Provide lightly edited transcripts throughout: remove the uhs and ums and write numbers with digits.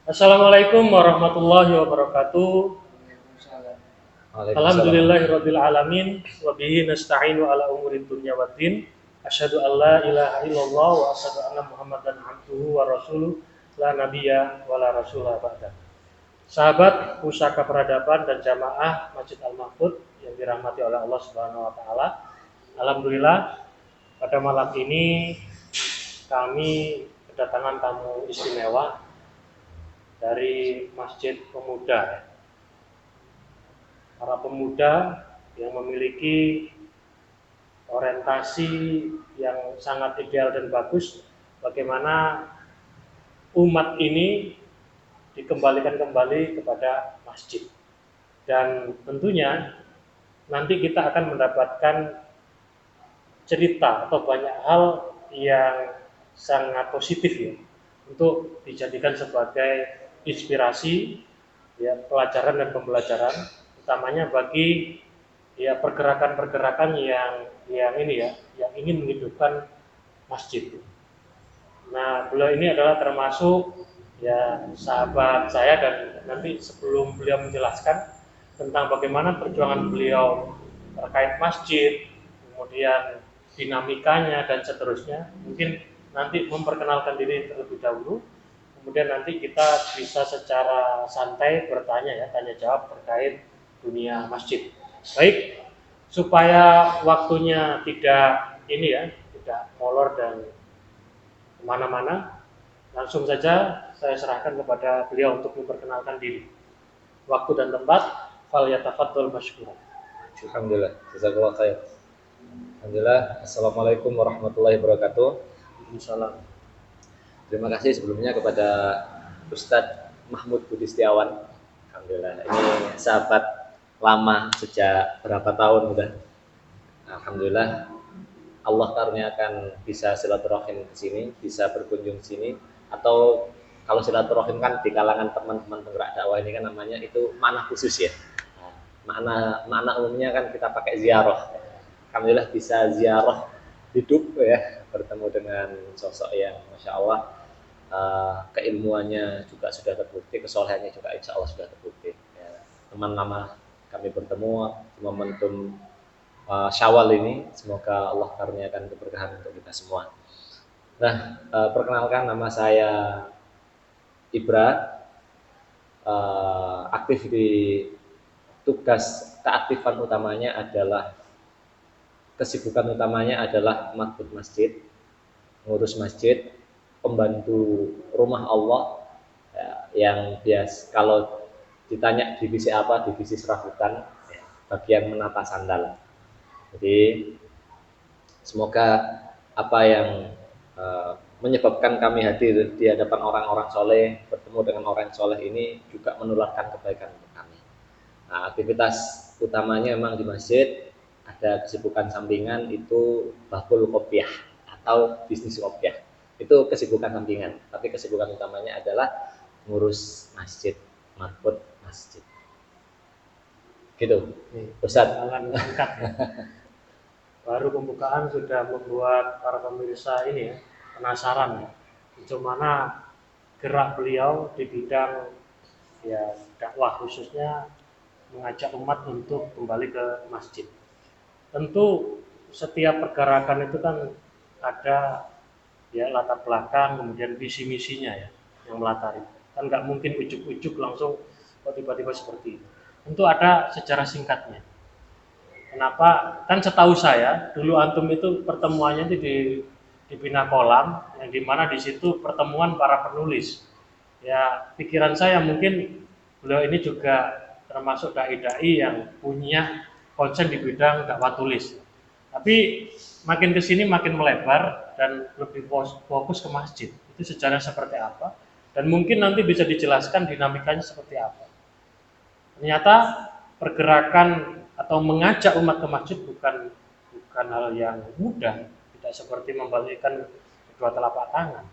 Assalamualaikum warahmatullahi wabarakatuh. Waalaikumsalam. Alhamdulillahirabbil alamin wa bihi nasta'inu ala umurid dunya waddin. Asyhadu an la ilaha illallah wa asyhadu anna Muhammadan abduhu wa rasuluh la nabiyya wa la rasula ba'da. Sahabat pusaka peradaban dan jamaah Masjid Al-Mahfud yang dirahmati oleh Allah Subhanahu wa taala. Alhamdulillah pada malam ini kami kedatangan tamu istimewa dari Masjid Pemuda. Para pemuda yang memiliki orientasi yang sangat ideal dan bagus, bagaimana umat ini dikembalikan kembali kepada masjid. Dan tentunya nanti kita akan mendapatkan cerita atau banyak hal yang sangat positif ya, untuk dijadikan sebagai inspirasi ya, pelajaran dan pembelajaran, utamanya bagi ya pergerakan-pergerakan yang ini ya, yang ingin menghidupkan masjid. Nah, beliau ini adalah termasuk ya sahabat saya, dan nanti sebelum beliau menjelaskan tentang bagaimana perjuangan beliau terkait masjid, kemudian dinamikanya dan seterusnya, mungkin nanti memperkenalkan diri terlebih dahulu, kemudian nanti kita bisa secara santai bertanya ya, tanya jawab terkait dunia masjid. Baik, supaya waktunya tidak ini ya, tidak molor dan kemana-mana, langsung saja saya serahkan kepada beliau untuk memperkenalkan diri. Waktu dan tempat, fal yatafaddal masykuran. Alhamdulillah. Jazakallah khair. Alhamdulillah. Assalamualaikum warahmatullahi wabarakatuh. Waalaikumsalam. Terima kasih sebelumnya kepada Ustadz Mahmud Budi Setiawan. Alhamdulillah. Ini sahabat lama sejak berapa tahun udah. Alhamdulillah. Allah karuniakan bisa silaturahim ke sini, bisa berkunjung ke sini, atau kalau silaturahim kan di kalangan teman-teman penggerak dakwah ini kan namanya itu makna khusus ya. Makna umumnya kan kita pakai ziarah. Alhamdulillah bisa ziarah hidup ya, bertemu dengan sosok yang masya Allah keilmuannya juga sudah terbukti, kesolehannya juga insya Allah sudah terbukti. Ya, teman lama kami bertemu di momentum Syawal ini, semoga Allah karuniakan keberkahan untuk kita semua. Nah, perkenalkan nama saya Ibra, aktif di tugas keaktifan utamanya adalah kesibukan utamanya adalah makbud masjid, ngurus masjid, pembantu rumah Allah ya, yang bias kalau ditanya divisi apa, divisi serabutan, ya, bagian menata sandal. Jadi semoga apa yang menyebabkan kami hadir di hadapan orang-orang soleh, bertemu dengan orang soleh ini juga menularkan kebaikan untuk kami. Nah, aktivitas utamanya memang di masjid, ada kesibukan sampingan itu bakul kopiah atau bisnis kopiah. Itu kesibukan sampingan, tapi kesibukan utamanya adalah ngurus masjid, makbud masjid. Gitu, Ustaz. Singkat ya. Baru pembukaan sudah membuat para pemirsa ini ya penasaran ya, bagaimana gerak beliau di bidang ya dakwah, khususnya mengajak umat untuk kembali ke masjid. Tentu setiap pergerakan itu kan ada ya latar belakang, kemudian visi misinya ya yang melatari. Kan nggak mungkin ujuk-ujuk langsung kok tiba-tiba seperti itu. Tentu ada sejarah singkatnya. Kenapa? Kan setahu saya dulu antum itu pertemuannya itu di Bina Kolam, yang dimana di situ pertemuan para penulis. Ya pikiran saya mungkin beliau ini juga termasuk dai-dai yang punya konsen di bidang dakwah tulis. Tapi makin kesini makin melebar dan lebih fokus ke masjid. Itu sejarah seperti apa? Dan mungkin nanti bisa dijelaskan dinamikanya seperti apa. Ternyata pergerakan atau mengajak umat ke masjid bukan hal yang mudah, tidak seperti membalikkan kedua telapak tangan.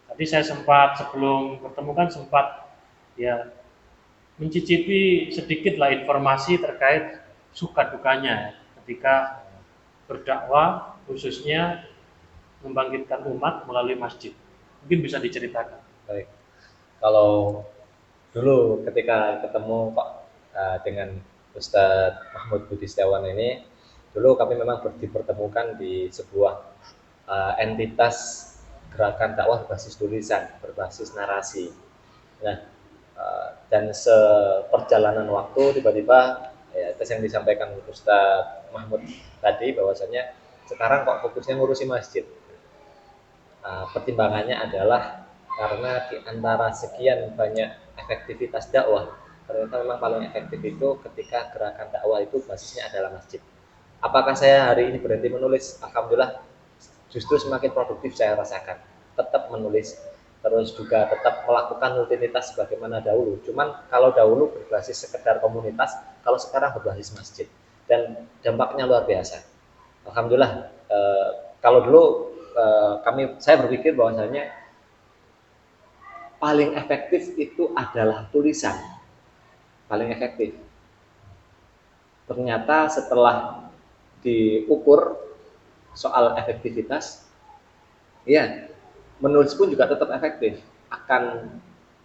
Tadi saya sempat sebelum bertemu kan sempat ya mencicipi sedikit lah informasi terkait suka dukanya ketika berdakwah, khususnya membangkitkan umat melalui masjid. Mungkin bisa diceritakan. Baik. Kalau dulu ketika ketemu kok dengan Ustadz Mahmud Budi Setiawan ini, dulu kami memang dipertemukan di sebuah entitas gerakan dakwah berbasis tulisan, berbasis narasi. Nah, dan seperjalanan waktu tiba-tiba ya, itu yang disampaikan Ustadz Mahmud tadi bahwasanya sekarang kok fokusnya ngurusi masjid. Pertimbangannya adalah karena di antara sekian banyak efektivitas dakwah, ternyata memang paling efektif itu ketika gerakan dakwah itu basisnya adalah masjid. Apakah saya hari ini berhenti menulis? Alhamdulillah, justru semakin produktif saya rasakan. Tetap menulis, terus juga tetap melakukan rutinitas sebagaimana dahulu. Cuman kalau dahulu berbasis sekedar komunitas, kalau sekarang berbasis masjid. Dan dampaknya luar biasa. Alhamdulillah, kalau dulu saya berpikir bahwasanya paling efektif itu adalah tulisan, paling efektif. Ternyata setelah diukur soal efektivitas, ya menulis pun juga tetap efektif, akan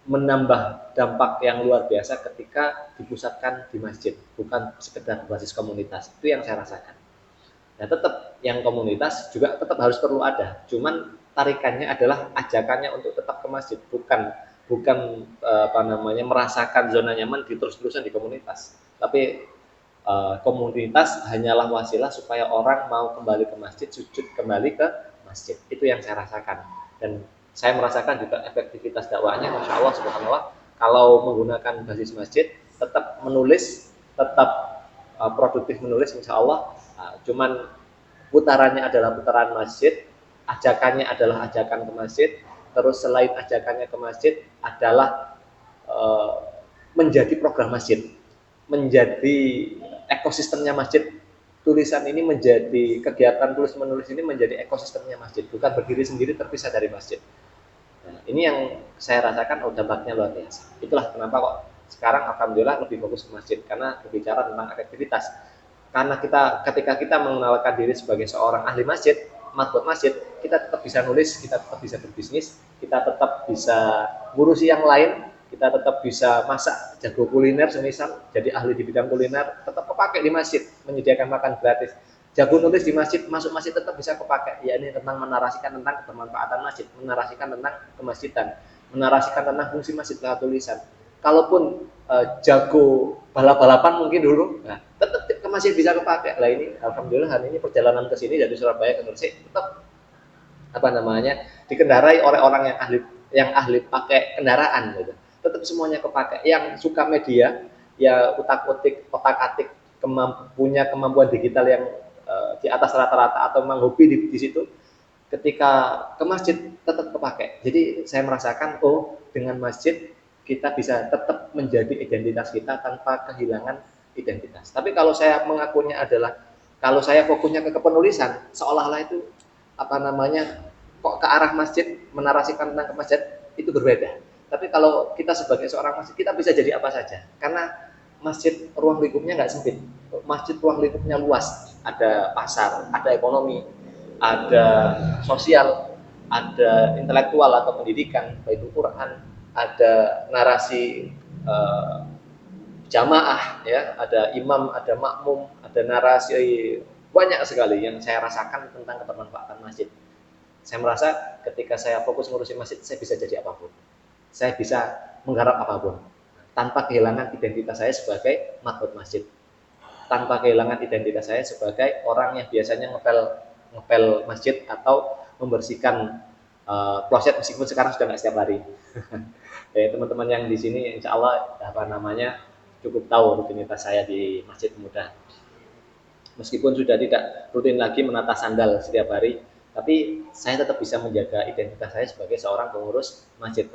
menambah dampak yang luar biasa ketika dipusatkan di masjid, bukan sekedar basis komunitas. Itu yang saya rasakan. Nah, tetap yang komunitas juga tetap harus perlu ada. Cuman tarikannya adalah ajakannya untuk tetap ke masjid, bukan bukan merasakan zona nyaman di terus-terusan di komunitas. Tapi komunitas hanyalah wasilah supaya orang mau kembali ke masjid, sujud kembali ke masjid. Itu yang saya rasakan. Dan saya merasakan juga efektivitas dakwahnya, masya Allah, subhanallah. Kalau menggunakan basis masjid, tetap menulis, tetap produktif menulis, insya Allah. Cuman putarannya adalah putaran masjid, ajakannya adalah ajakan ke masjid, terus selain ajakannya ke masjid adalah menjadi program masjid, menjadi ekosistemnya masjid. Tulisan ini menjadi kegiatan tulis menulis ini menjadi ekosistemnya masjid, bukan berdiri sendiri terpisah dari masjid. Nah, ini yang saya rasakan dampaknya luar biasa. Itulah kenapa kok sekarang alhamdulillah lebih fokus ke masjid, karena berbicara tentang efektivitas. Karena ketika kita mengenalkan diri sebagai seorang ahli masjid, marbot masjid, kita tetap bisa nulis, kita tetap bisa berbisnis, kita tetap bisa ngurusi yang lain, kita tetap bisa masak, jago kuliner semisal, jadi ahli di bidang kuliner, tetap kepake di masjid, menyediakan makan gratis. Jago nulis di masjid, masuk masjid tetap bisa kepake. Ya, ini tentang menarasikan tentang kebermanfaatan masjid, menarasikan tentang kemasjidan, menarasikan tentang fungsi masjid lewat tulisan. Kalaupun jago balap-balapan mungkin dulu, nah, tetap masih bisa kepake. Lah ini alhamdulillah hari ini perjalanan ke sini dari Surabaya ke Gresik tetap dikendarai oleh orang yang ahli pakai kendaraan gitu. Tetap semuanya kepake. Yang suka media, ya otak-atik punya kemampuan digital yang di atas rata-rata atau memang hobi di situ, ketika ke masjid tetap kepake. Jadi saya merasakan dengan masjid kita bisa tetap menjadi identitas kita tanpa kehilangan identitas. Tapi kalau saya mengakunya adalah kalau saya fokusnya ke kepenulisan, seolah-olah itu kok ke arah masjid, menarasikan tentang ke masjid itu berbeda. Tapi kalau kita sebagai seorang masjid, kita bisa jadi apa saja. Karena masjid ruang lingkupnya nggak sempit. Masjid ruang lingkupnya luas. Ada pasar, ada ekonomi, ada sosial, ada intelektual atau pendidikan, Baitul Quran, ada narasi jamaah, ya, ada imam, ada makmum, ada narasi, banyak sekali yang saya rasakan tentang kebermanfaatan masjid. Saya merasa ketika saya fokus ngurusin masjid, saya bisa jadi apapun, saya bisa menggarap apapun, tanpa kehilangan identitas saya sebagai makmum masjid, tanpa kehilangan identitas saya sebagai orang yang biasanya ngepel masjid atau membersihkan kloset, meskipun sekarang sudah nggak setiap hari. Ya, teman-teman yang di sini insya Allah cukup tahu rutinitas saya di Masjid Pemuda. Meskipun sudah tidak rutin lagi menata sandal setiap hari, tapi saya tetap bisa menjaga identitas saya sebagai seorang pengurus masjid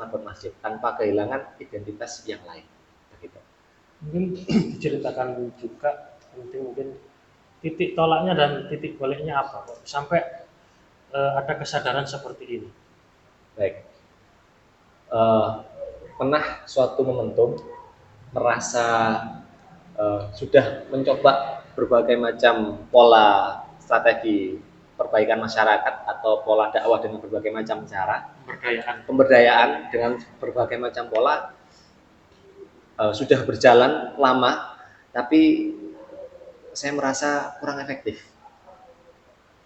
tanpa kehilangan identitas yang lain. Begitu. Mungkin diceritakan juga mungkin titik tolaknya dan titik baliknya apa kok sampai ada kesadaran seperti ini. Baik. Pernah suatu momentum merasa sudah mencoba berbagai macam pola strategi perbaikan masyarakat atau pola dakwah dengan berbagai macam cara, pemberdayaan dengan berbagai macam pola, sudah berjalan lama, tapi saya merasa kurang efektif.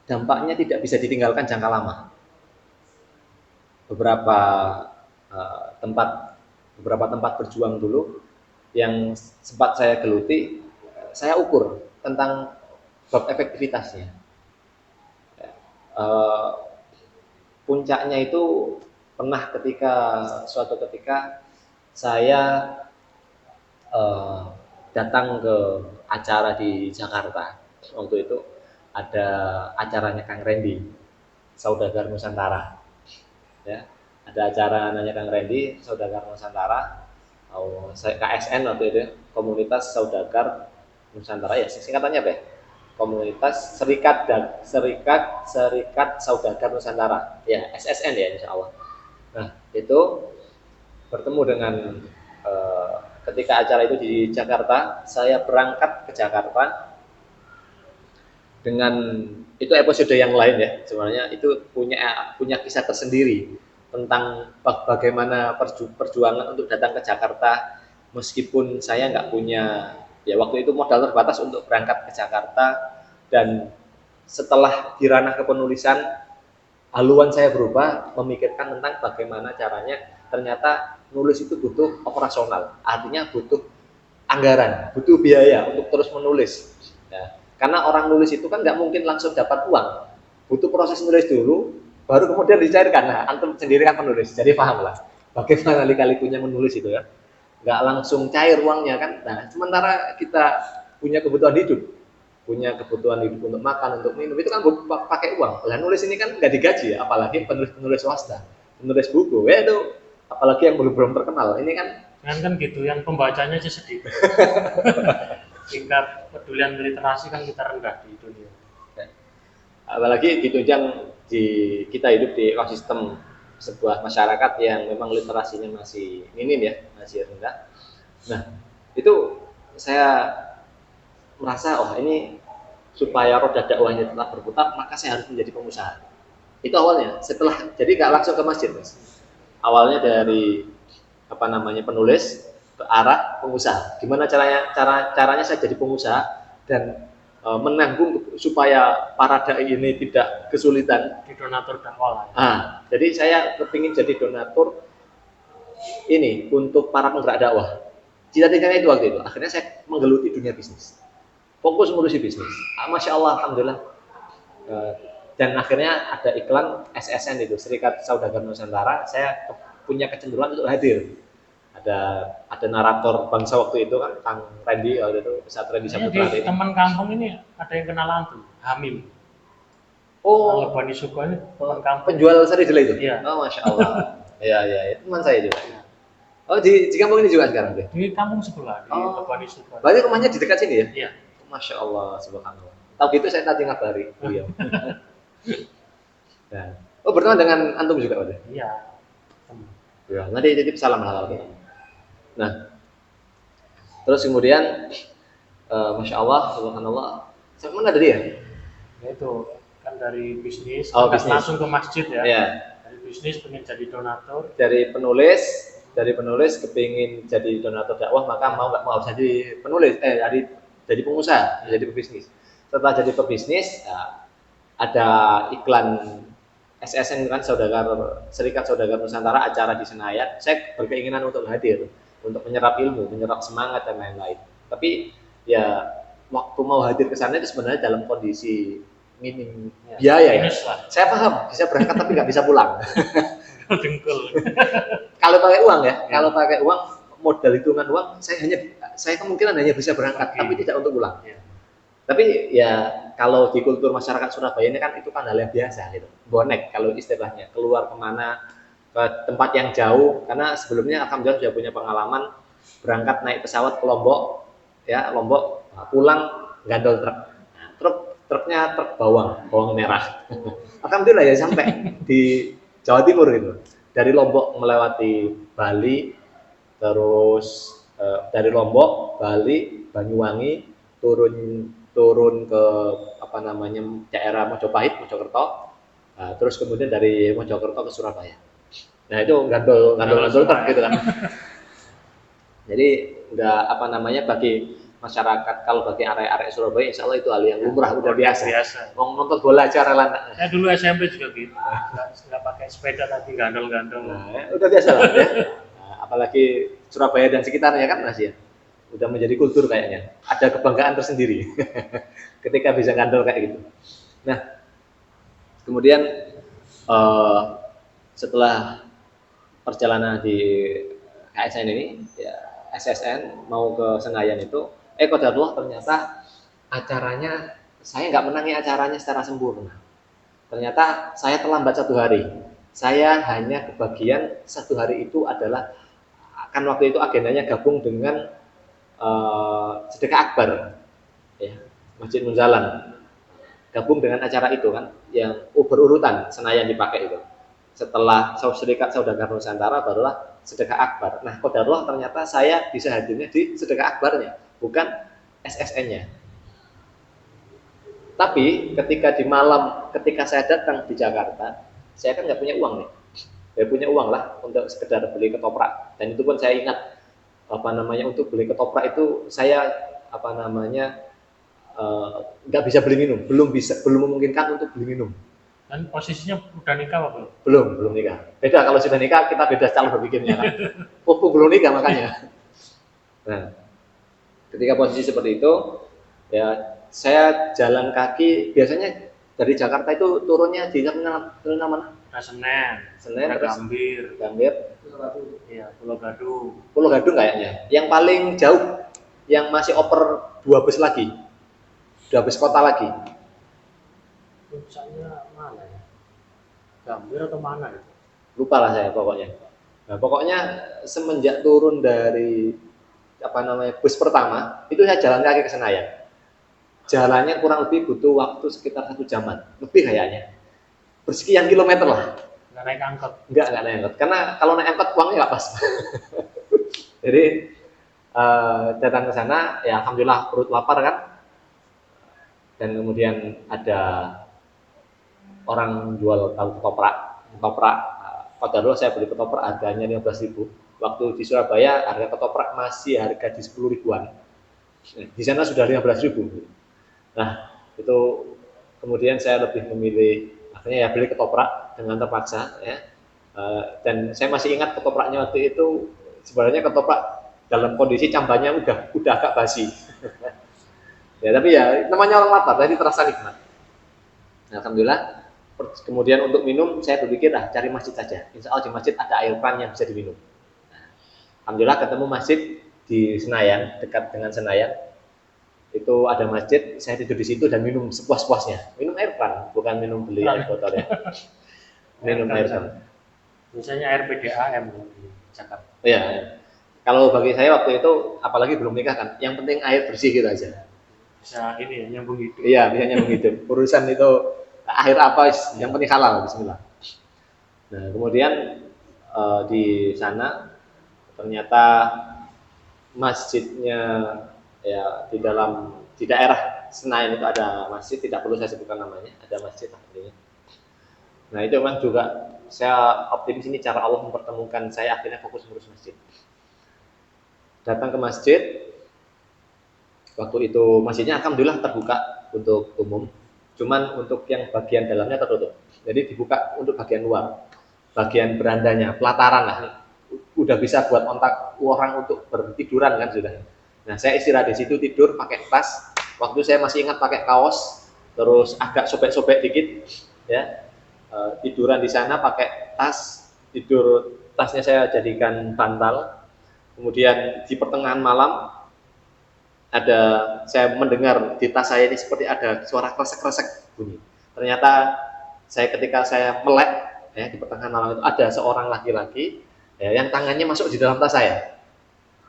Dampaknya tidak bisa ditinggalkan jangka lama. Beberapa tempat berjuang dulu yang sempat saya geluti, saya ukur tentang bab efektivitasnya. Puncaknya itu pernah suatu ketika saya datang ke acara di Jakarta. Waktu itu ada acaranya Kang Randy, Saudagar Nusantara. Ya, ada acara namanya Kang Randy, Saudagar Nusantara. KSN waktu itu, Komunitas Saudagar Nusantara, ya singkatannya apa ya? Komunitas Serikat Saudagar Nusantara, ya SSN ya insya Allah. Nah itu bertemu dengan ketika acara itu di Jakarta, saya berangkat ke Jakarta dengan itu episode yang lain ya, sebenarnya itu punya kisah tersendiri tentang bagaimana perjuangan untuk datang ke Jakarta meskipun saya nggak punya, ya waktu itu modal terbatas untuk berangkat ke Jakarta, dan setelah di ranah kepenulisan haluan saya berubah memikirkan tentang bagaimana caranya. Ternyata nulis itu butuh operasional, artinya butuh anggaran, butuh biaya untuk terus menulis ya. Karena orang nulis itu kan nggak mungkin langsung dapat uang, butuh proses nulis dulu baru kemudian dicairkan. Nah antum sendiri kan penulis, jadi paham lah bagaimana lika-likunya menulis itu ya, nggak langsung cair uangnya kan. Nah sementara kita punya kebutuhan hidup untuk makan, untuk minum, itu kan pakai uang. Lah nulis ini kan nggak digaji ya, apalagi penulis swasta, penulis buku ya itu, apalagi yang belum terkenal ini kan gitu, yang pembacanya aja sedikit. Tingkat pedulian literasi kan kita rendah di dunia. Apalagi ditunjang kita hidup di ekosistem sebuah masyarakat yang memang literasinya masih minim ya, masih rendah. Nah itu saya merasa ini supaya roda dakwahnya tetap berputar, maka saya harus menjadi pengusaha. Itu awalnya. Jadi nggak langsung ke masjid, Mas. Awalnya dari penulis ke arah pengusaha. Gimana caranya saya jadi pengusaha dan menanggung supaya para dai ini tidak kesulitan. Di donatur dakwah. Jadi saya kepingin jadi donatur ini untuk para penggerak dakwah. Cita-citanya itu waktu itu. Akhirnya saya menggeluti dunia bisnis. Fokus ngurusi bisnis. Masya Allah, alhamdulillah. Dan akhirnya ada iklan SSN itu, Serikat Saudagar Nusantara. Saya punya kecenderungan untuk hadir. Ada narator bangsa waktu itu kan, Kang Randy waktu itu, saat Randy Saputra. Di teman kampung ini ada yang kenalan tuh, Hamim. Oh, Bani Suko ini teman kampung. Penjual seri jelek itu. Iya. Oh, Masya Allah. Iya, teman saya juga. Oh, di kampung ini juga sekarang deh. Di kampung sebelah, di Bani Suko. Berarti rumahnya di dekat sini ya? Iya. Masya Allah, subhanallah. Tahu gitu saya tadi ngabari beliau. Nah, berteman dengan antum juga udah? Iya. Ya, nanti titip salam lah kalau. Nah, terus kemudian, Masya Allah, subhanallah. Sampai mana tadi ya? Itu kan dari bisnis, bisnis. Langsung ke masjid ya. Iya. Dari bisnis pengen jadi donatur. Dari penulis kepingin jadi donatur dakwah, maka mau nggak mau harus jadi penulis, jadi pengusaha, jadi pebisnis. Setelah jadi pebisnis, ada iklan SSN kan, Serikat Saudagar Nusantara, acara di Senayan. Saya berkeinginan untuk hadir, untuk menyerap ilmu, menyerap semangat dan lain-lain. Tapi ya waktu mau hadir ke sana itu sebenarnya dalam kondisi minim biaya ya. Saya paham, bisa berangkat tapi nggak bisa pulang. Kalau pakai uang ya, kalau pakai uang, modal hitungan uang, saya kemungkinan hanya bisa berangkat, tapi tidak untuk pulang. Tapi ya kalau di kultur masyarakat Surabaya ini kan itu kan hal yang biasa gitu. Bonek kalau istilahnya, keluar kemana, ke tempat yang jauh, karena sebelumnya alhamdulillah sudah punya pengalaman berangkat naik pesawat ke Lombok, pulang gandol truknya truk bawang merah. Alhamdulillah ya sampai di Jawa Timur gitu. Dari Lombok melewati Bali, terus dari Lombok, Bali, Banyuwangi, turun ke daerah Mojopahit, Mojokerto, terus kemudian dari Mojokerto ke Surabaya. Nah itu gandol truk gitu kan. Jadi nggak apa namanya, bagi masyarakat, kalau bagi area-area Surabaya insya Allah itu hal yang lumrah, udah biasa. Mau nonton bola aja rela. Saya dulu SMP juga gitu, nggak pakai sepeda tapi gandol-gandol. Nah, udah biasa lah ya. Nah, apalagi Surabaya dan sekitarnya kan Mas ya, udah menjadi kultur kayaknya. Ada kebanggaan tersendiri ketika bisa gandol kayak gitu. Nah, kemudian setelah perjalanan di KSN ini, ya, SSN mau ke Senayan itu, qadarullah ternyata acaranya, saya nggak menangi acaranya secara sempurna. Ternyata saya terlambat 1 hari. Saya hanya kebagian 1 hari itu adalah, kan waktu itu agendanya gabung dengan sedekah akbar, ya, Masjid Munzalan. Gabung dengan acara itu kan, yang berurutan Senayan dipakai itu. Setelah Serikat Saudagar Nusantara barulah sedekah akbar. Nah, qadarullah ternyata saya bisa hadirnya di sedekah akbarnya, bukan SSN-nya. Tapi ketika di malam, ketika saya datang di Jakarta, saya kan nggak punya uang nih. Saya punya uang lah untuk sekedar beli ketoprak. Dan itu pun saya ingat, apa namanya, untuk beli ketoprak itu saya apa namanya nggak bisa beli minum, belum memungkinkan untuk beli minum. Dan posisinya udah nikah apa belum? Belum nikah. Beda kalau sudah nikah, kita beda cara berpikirnya kan. Belum nikah makanya. Nah, ketika posisi seperti itu, ya saya jalan kaki. Biasanya dari Jakarta itu turunnya di mana? Senen, terus Gambir, iya, Pulau Gadung. Pulau Gadung kayaknya. Yang paling jauh, yang masih oper 2 bus lagi, 2 bus kota lagi. Puncaknya mana ya? Gambir atau mana itu? Lupa lah saya pokoknya. Nah, pokoknya semenjak turun dari apa namanya bus pertama, itu saya jalan kaki ke Senayan. Jalannya kurang lebih butuh waktu sekitar 1 jaman, lebih kayaknya. Bersekian kilometer lah. Nggak naik angkot? Nggak naik angkot. Karena kalau naik angkot uangnya nggak pas. Jadi datang ke sana, ya alhamdulillah perut lapar kan. Dan kemudian ada orang jual tahu ketoprak. Qadarullah saya beli ketoprak harganya 15.000. Waktu di Surabaya harga ketoprak masih harga di 10 ribuan. Di sana sudah 15.000. Nah, itu kemudian saya lebih memilih, akhirnya ya beli ketoprak dengan terpaksa, ya. Dan saya masih ingat ketopraknya waktu itu, sebenarnya ketoprak dalam kondisi cambanya udah agak basi. Ya, tapi ya namanya orang lapar, jadi terasa nikmat. Nah, alhamdulillah. Kemudian untuk minum saya berpikir cari masjid saja. Insya Allah di masjid ada air pan yang bisa diminum. Nah, alhamdulillah ketemu masjid di Senayan, dekat dengan Senayan. Itu ada masjid, saya tidur di situ dan minum sepuas-puasnya. Minum air pan, bukan minum beli air botol ya. Minum air pan. Misalnya air PDAM di Jakarta. Iya. Kalau bagi saya waktu itu, apalagi belum nikah kan, yang penting air bersih gitu aja. Bisa ini ya, nyambung hidup. Iya, bisa nyambung hidup. Urusan itu air apa, yang penting halal, bismillah. Nah, kemudian di sana ternyata masjidnya, ya, di daerah Senayan itu ada masjid, tidak perlu saya sebutkan namanya, ada masjid artinya. Nah, itu memang juga saya optimis ini cara Allah mempertemukan saya, akhirnya fokus ngurus masjid. Datang ke masjid, waktu itu masjidnya alhamdulillah terbuka untuk umum, cuman untuk yang bagian dalamnya tertutup. Jadi dibuka untuk bagian luar, bagian berandanya, pelataran lah. Udah bisa buat kontak orang untuk bertiduran kan sudah. Nah, saya istirahat di situ, tidur pakai tas. Waktu saya masih ingat pakai kaos, terus agak sobek-sobek dikit, ya. Tiduran di sana pakai tas, tidur, tasnya saya jadikan bantal. Kemudian di pertengahan malam saya mendengar di tas saya ini seperti ada suara kresek-kresek bunyi. Ternyata ketika saya melek, ya, di pertengahan malam itu ada seorang laki-laki, ya, yang tangannya masuk di dalam tas saya.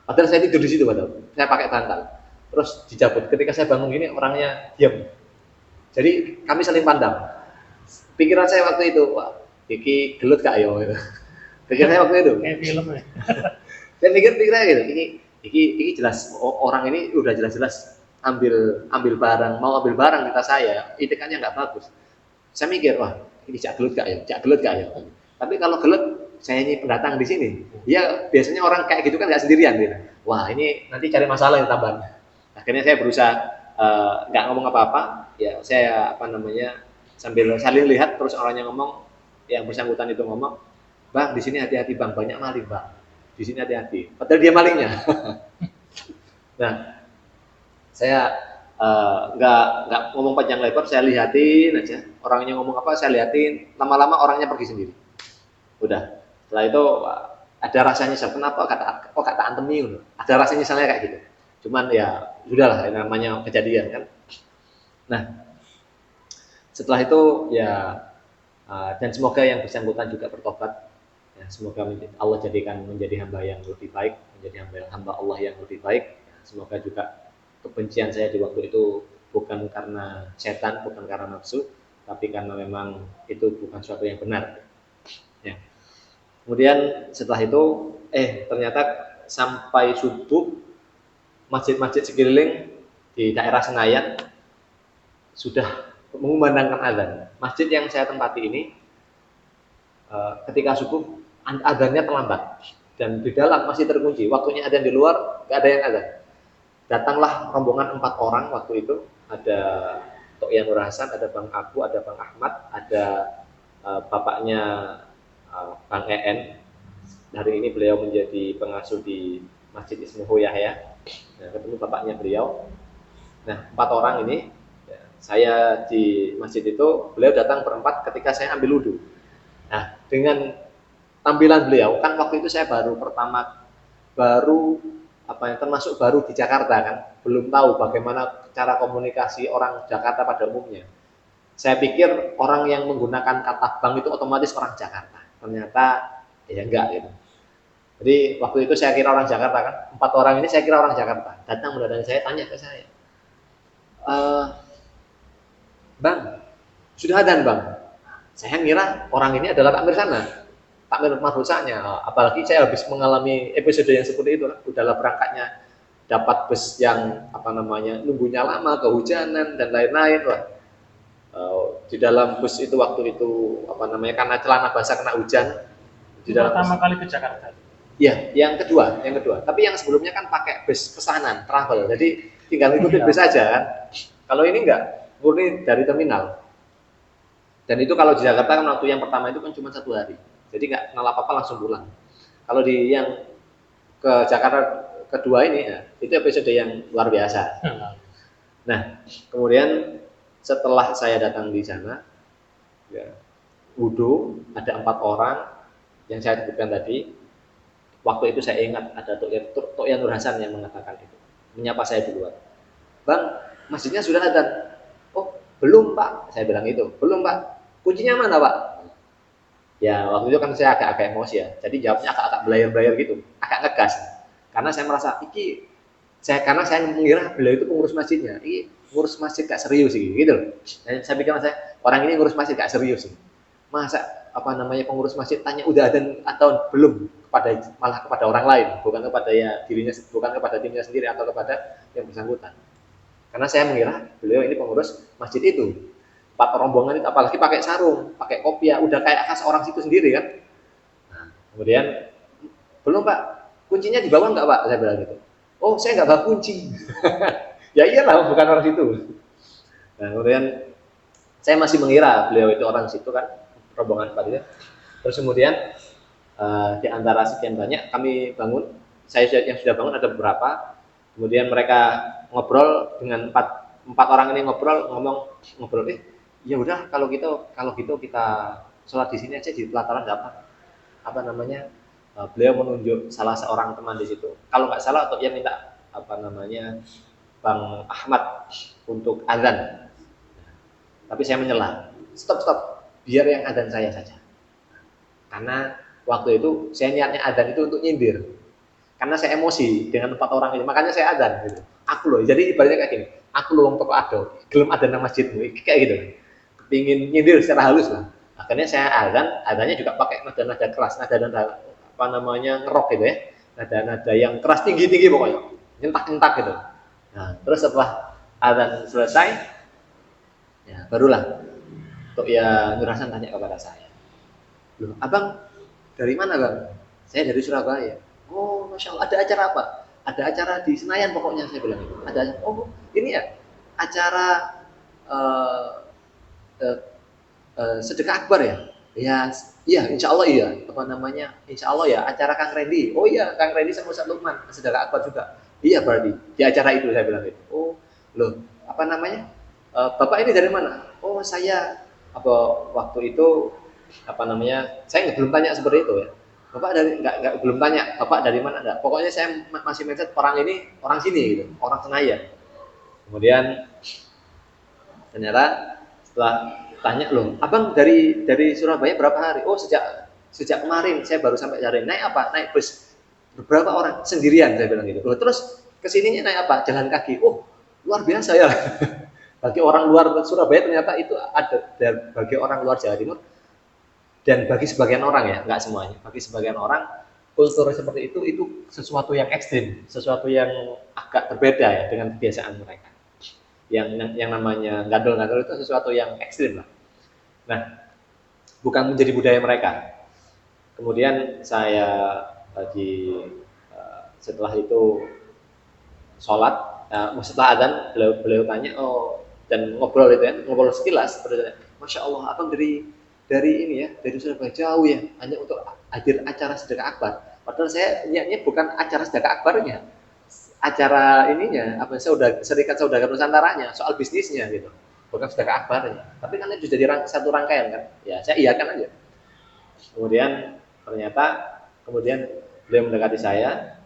Padahal saya tidur di situ, saya pakai bantal. Terus dicabut. Ketika saya bangun gini, orangnya diam. Jadi kami saling pandang. Pikiran saya waktu itu, wah, iki gelut gak yo? Pikiran saya waktu itu. Kayak film ya. Saya pikirannya gitu. Ini jelas orang ini udah jelas-jelas ambil barang, mau ambil barang di tas saya, itikannya nggak bagus. Saya mikir, wah, ini cak gelut gak ya? Tapi kalau gelut, saya ini pendatang di sini. Ya biasanya orang kayak gitu kan nggak sendirian gitu. wah ini nanti cari masalah yang tambahan. Akhirnya saya berusaha nggak ngomong apa-apa, ya saya sambil saling lihat, terus orangnya ngomong, yang bersangkutan itu ngomong, bang di sini hati-hati bang, banyak maling bang, di sini hati-hati. Padahal dia malingnya. Nah, saya nggak ngomong panjang lebar, saya lihatin aja orangnya ngomong apa, saya lihatin, lama-lama orangnya pergi sendiri. Udah, setelah itu ada rasanya nyesal, kenapa kok kata antemi, ada rasanya nyesalnya kayak gitu. Cuman ya sudahlah, namanya kejadian kan. Nah, setelah itu ya dan semoga yang bersangkutan juga bertobat. Ya, semoga Allah jadikan menjadi hamba yang lebih baik, menjadi hamba Allah yang lebih baik. Semoga juga kebencian saya di waktu itu bukan karena setan, bukan karena nafsu, tapi karena memang itu bukan suatu yang benar. Ya. Kemudian setelah itu, ternyata sampai subuh masjid-masjid sekeliling di daerah Senayan sudah mengumandangkan azan. Masjid yang saya tempati ini ketika subuh azannya terlambat dan di dalam masih terkunci. Waktunya azan di luar, nggak ada yang azan. Datanglah rombongan 4 orang waktu itu, ada Tok Yanur Hasan, ada Bang Abu, ada Bang Ahmad, ada bapaknya Bang EN. Hari ini beliau menjadi pengasuh di Masjid Ismuhu Yahya. Nah, ketemu bapaknya beliau. Nah, 4 orang ini, ya, saya di masjid itu, beliau datang berempat ketika saya ambil wudhu. Nah, dengan tampilan beliau, kan waktu itu saya termasuk baru di Jakarta kan, belum tahu bagaimana cara komunikasi orang Jakarta pada umumnya. Saya pikir orang yang menggunakan kata bang itu otomatis orang Jakarta, ternyata ya enggak gitu. Jadi waktu itu saya kira orang Jakarta kan, 4 orang ini saya kira orang Jakarta, datang mendatangi saya, tanya ke saya, bang, sudah adzan bang? Saya ngira orang ini adalah takmir sana, takmir madrasahnya. Apalagi saya habis mengalami episode yang seperti itu, udahlah berangkatnya dapat bus yang nunggunya lama, kehujanan dan lain-lain lah. Di dalam bus itu waktu itu karena celana basah kena hujan. Di dalam pertama kali ke Jakarta. Iya, yang kedua. Tapi yang sebelumnya kan pakai bus pesanan, travel. Jadi tinggal ikutin bus aja kan. Kalau ini enggak, murni dari terminal. Dan itu kalau di Jakarta kan waktu yang pertama itu kan cuma 1 hari. Jadi nggak kenal apa-apa langsung pulang. Kalau di yang ke Jakarta kedua ini, ya, itu episode yang luar biasa. Nah, kemudian setelah saya datang di sana, ya, wudhu, ada 4 orang yang saya sebutkan tadi. Waktu itu saya ingat ada Tok Yanur Hasan yang mengatakan itu, menyapa saya duluan. Bang, masjidnya sudah ada? Oh, belum Pak. Saya bilang itu, belum Pak. Kuncinya mana Pak? Ya waktu itu kan saya agak-agak emosi ya, jadi jawabnya agak-agak belayar-belayar gitu, agak ngegas. Karena saya merasa karena saya mengira beliau itu pengurus masjidnya, ngurus masjid gak serius gitu. Dan saya pikir orang ini ngurus masjid gak serius sih. Masa pengurus masjid tanya udah ada atau belum malah kepada orang lain, bukan kepada bukan kepada timnya sendiri atau kepada yang bersangkutan. Karena saya mengira beliau ini pengurus masjid itu. 4 rombongan itu apalagi pakai sarung, pakai kopiah, udah kayak khas orang situ sendiri kan. Nah, kemudian belum Pak, kuncinya di bawah nggak Pak? Saya bilang gitu. Oh, saya nggak bawa kunci. Ya iyalah, bukan orang situ. Nah, kemudian saya masih mengira beliau itu orang situ kan, rombongan 4 itu. Terus kemudian di antara sekian banyak kami bangun, saya yang sudah bangun ada beberapa. Kemudian mereka ngobrol dengan 4 orang ini ngomong, ya udah kalau gitu kita sholat di sini aja di pelataran dapat beliau menunjuk salah seorang teman di situ. Kalau nggak salah atau yang minta Bang Ahmad untuk azan. Tapi saya menyela, stop, biar yang azan saya saja. Karena waktu itu saya niatnya azan itu untuk nyindir. Karena saya emosi dengan 4 orang ini, makanya saya azan gitu. Aku loh, jadi ibaratnya kayak gini, aku loh wong toko ado, gelem azan nang masjidmu, kayak gitu. Pingin nyindir secara halus lah. Akhirnya saya azannya juga pakai nada-nada keras, nada-nada ngerok gitu ya. Nada-nada yang keras tinggi-tinggi pokoknya. Nyentak-nyentak gitu. Nah, terus setelah azan selesai, ya barulah Tok Yanur Hasan tanya kepada saya. Loh, Abang dari mana Bang? Saya dari Surabaya. Oh, Masya Allah, ada acara apa? ada acara di Senayan pokoknya, saya bilang itu. Ada, oh ini ya acara eh, eh, sedekah akbar ya? Ya, iya, insya Allah iya. Apa namanya? Insya Allah ya, acara Kang Randy. Oh iya, Kang Randy sama Ustaz Lukman, sedekah akbar juga. Iya berarti, di acara itu saya bilang itu. Oh, loh, apa namanya? Bapak ini dari mana? Oh saya, apa waktu itu, apa namanya? Saya belum tanya seperti itu ya. Bapak dari nggak belum tanya, Bapak dari mana enggak? Pokoknya saya masih mindset orang ini orang sini gitu, orang Senayan. Kemudian ternyata setelah tanya, loh abang dari Surabaya berapa hari? Oh sejak sejak kemarin saya baru sampai dari. Naik apa? Naik bus. Berapa orang? Sendirian, saya bilang gitu. Loh, terus kesininya naik apa? Jalan kaki. Oh luar biasa ya. Bagi orang luar Surabaya ternyata itu ada, dan bagi orang luar Jawa Timur dan bagi sebagian orang ya, nggak semuanya, bagi sebagian orang kultur seperti itu sesuatu yang ekstrim, sesuatu yang agak berbeda ya dengan kebiasaan mereka. Yang namanya gandol-gandol itu sesuatu yang ekstrim lah. Nah, bukan menjadi budaya mereka. Kemudian saya lagi setelah itu sholat, setelah adzan beliau tanya, oh, dan ngobrol itu ya, ngobrol sekilas, Masya Allah, abang dari ini ya, dari Surabaya jauh ya, hanya untuk hadir acara sedekah akbar. Padahal saya niatnya bukan acara sedekah akbarnya, acara ininya, apa serikat saudara nusantaranya, soal bisnisnya gitu, bukan sedekah akbarnya. Tapi kan itu jadi satu rangkaian kan, ya saya iyakan aja. Kemudian ternyata beliau mendekati saya,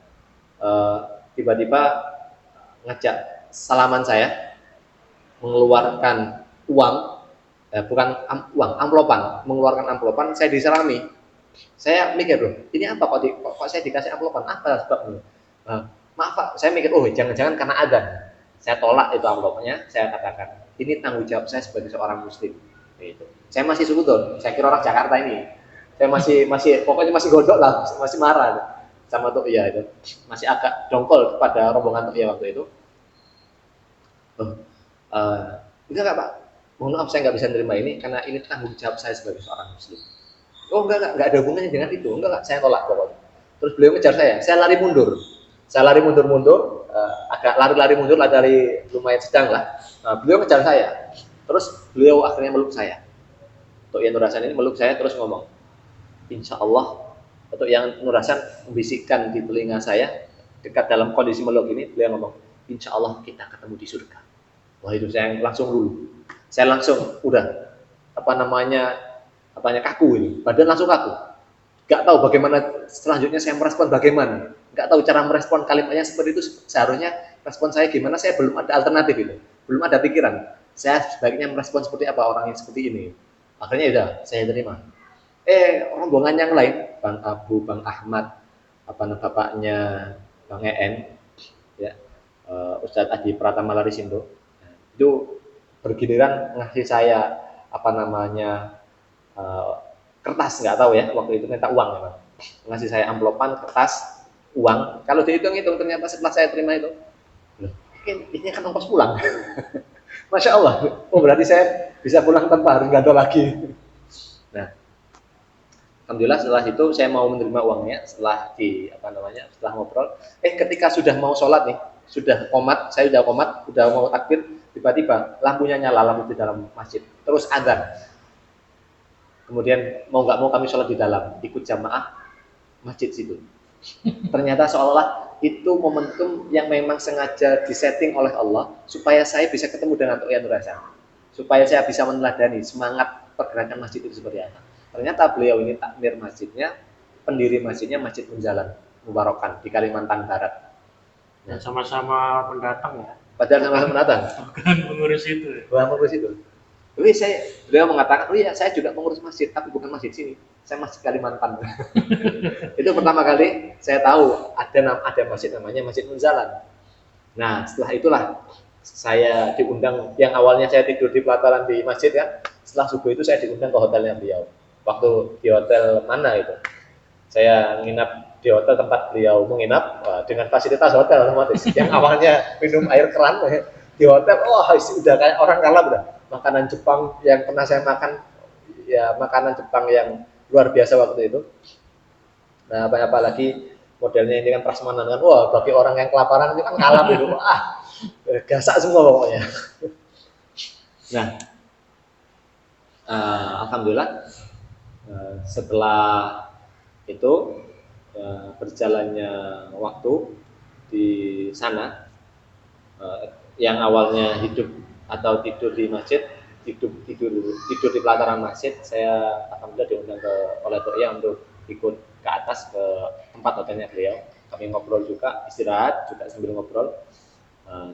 tiba-tiba ngajak salaman saya, mengeluarkan uang, bukan uang, amplopan, mengeluarkan amplopan, saya disalami. Saya mikir, loh, ini apa kok saya dikasih amplopan, apa sebabnya? Maaf Pak, saya mikir, oh jangan-jangan karena adzan. Saya tolak itu amplopnya, saya katakan, ini tanggung jawab saya sebagai seorang muslim. Gitu. Saya masih sukudon, saya kira orang Jakarta ini. Saya masih pokoknya masih godok lah, masih marah sama Tok Iya itu. Masih agak dongkol kepada rombongan Tok Iya waktu itu. Oh, enggak Pak, mohon maaf saya nggak bisa menerima ini karena ini tanggung jawab saya sebagai seorang muslim. Oh enggak ada hubungannya dengan itu, enggak, saya tolak pokoknya. Terus beliau ngejar saya lari mundur. Saya lari mundur, agak lari mundur lah, dari lumayan sedang lah. Beliau ngejar saya. Terus beliau akhirnya meluk saya. Tok Yang Nur Hasan ini meluk saya terus ngomong, Insya Allah, Tok Yang Nur Hasan membisikkan di telinga saya, dekat dalam kondisi meluk ini, beliau ngomong, Insya Allah kita ketemu di surga. Wah itu saya langsung dulu. Saya langsung udah kaku ini, badan langsung kaku. Gak tahu bagaimana selanjutnya saya merespon bagaimana. Gak tahu cara merespon kalimatnya seperti itu. Seharusnya respon saya gimana, saya belum ada alternatif itu. Belum ada pikiran. Saya sebaiknya merespon seperti apa orang yang seperti ini. Akhirnya udah, saya terima. Rombongan yang lain, Bang Abu, Bang Ahmad, bapaknya Bang En, ya, Ustadz Adi Pratama Larisindo, itu bergiliran ngasih saya kertas, nggak tahu ya, waktu itu minta uang memang, ngasih saya amplopan, kertas, uang. Kalau dihitung-hitung ternyata setelah saya terima itu, ini kan ongkos pulang. Masya Allah, oh berarti saya bisa pulang tanpa harus gandol lagi. Nah, alhamdulillah setelah itu saya mau menerima uangnya, setelah setelah ngobrol. Ketika sudah mau sholat nih, sudah komat, saya sudah komat, sudah mau takbir, tiba-tiba lampunya nyala, lampu di dalam masjid, terus adzan. Kemudian mau nggak mau kami sholat di dalam, ikut jamaah masjid situ. Ternyata seolah itu momentum yang memang sengaja disetting oleh Allah supaya saya bisa ketemu dengan Tok Yang Nur Hasan, supaya saya bisa meneladani semangat pergerakan masjid itu seperti apa. Ternyata beliau ini takmir masjidnya, pendiri masjidnya Masjid Munjalan Mubarokan di Kalimantan Barat. Dan sama-sama pendatang ya. Padahal sama-sama pendatang. Bukan pengurus itu. Bukan pengurus itu. Beliau mengatakan, oh iya saya juga pengurus masjid, tapi bukan masjid sini, saya masjid Kalimantan. Itu pertama kali saya tahu ada masjid namanya Masjid Munjalan. Nah setelah itulah saya diundang, yang awalnya saya tidur di pelataran di masjid ya, setelah subuh itu saya diundang ke hotelnya beliau. Waktu di hotel mana itu, saya nginap di hotel tempat beliau menginap, dengan fasilitas hotel otomatis. Yang awalnya minum air keran di hotel, udah kayak orang kalap udah. Makanan Jepang yang pernah saya makan, ya makanan Jepang yang luar biasa waktu itu. Nah apalagi modelnya ini kan prasmanan kan, wah bagi orang yang kelaparan itu kan kalap itu, gasak semua pokoknya. Nah, alhamdulillah setelah itu berjalannya waktu di sana, yang awalnya hidup atau tidur di masjid, tidur di pelataran masjid, saya alhamdulillah diundang oleh Toya untuk ikut ke atas ke tempat hotelnya beliau. Kami ngobrol juga, istirahat juga sambil ngobrol.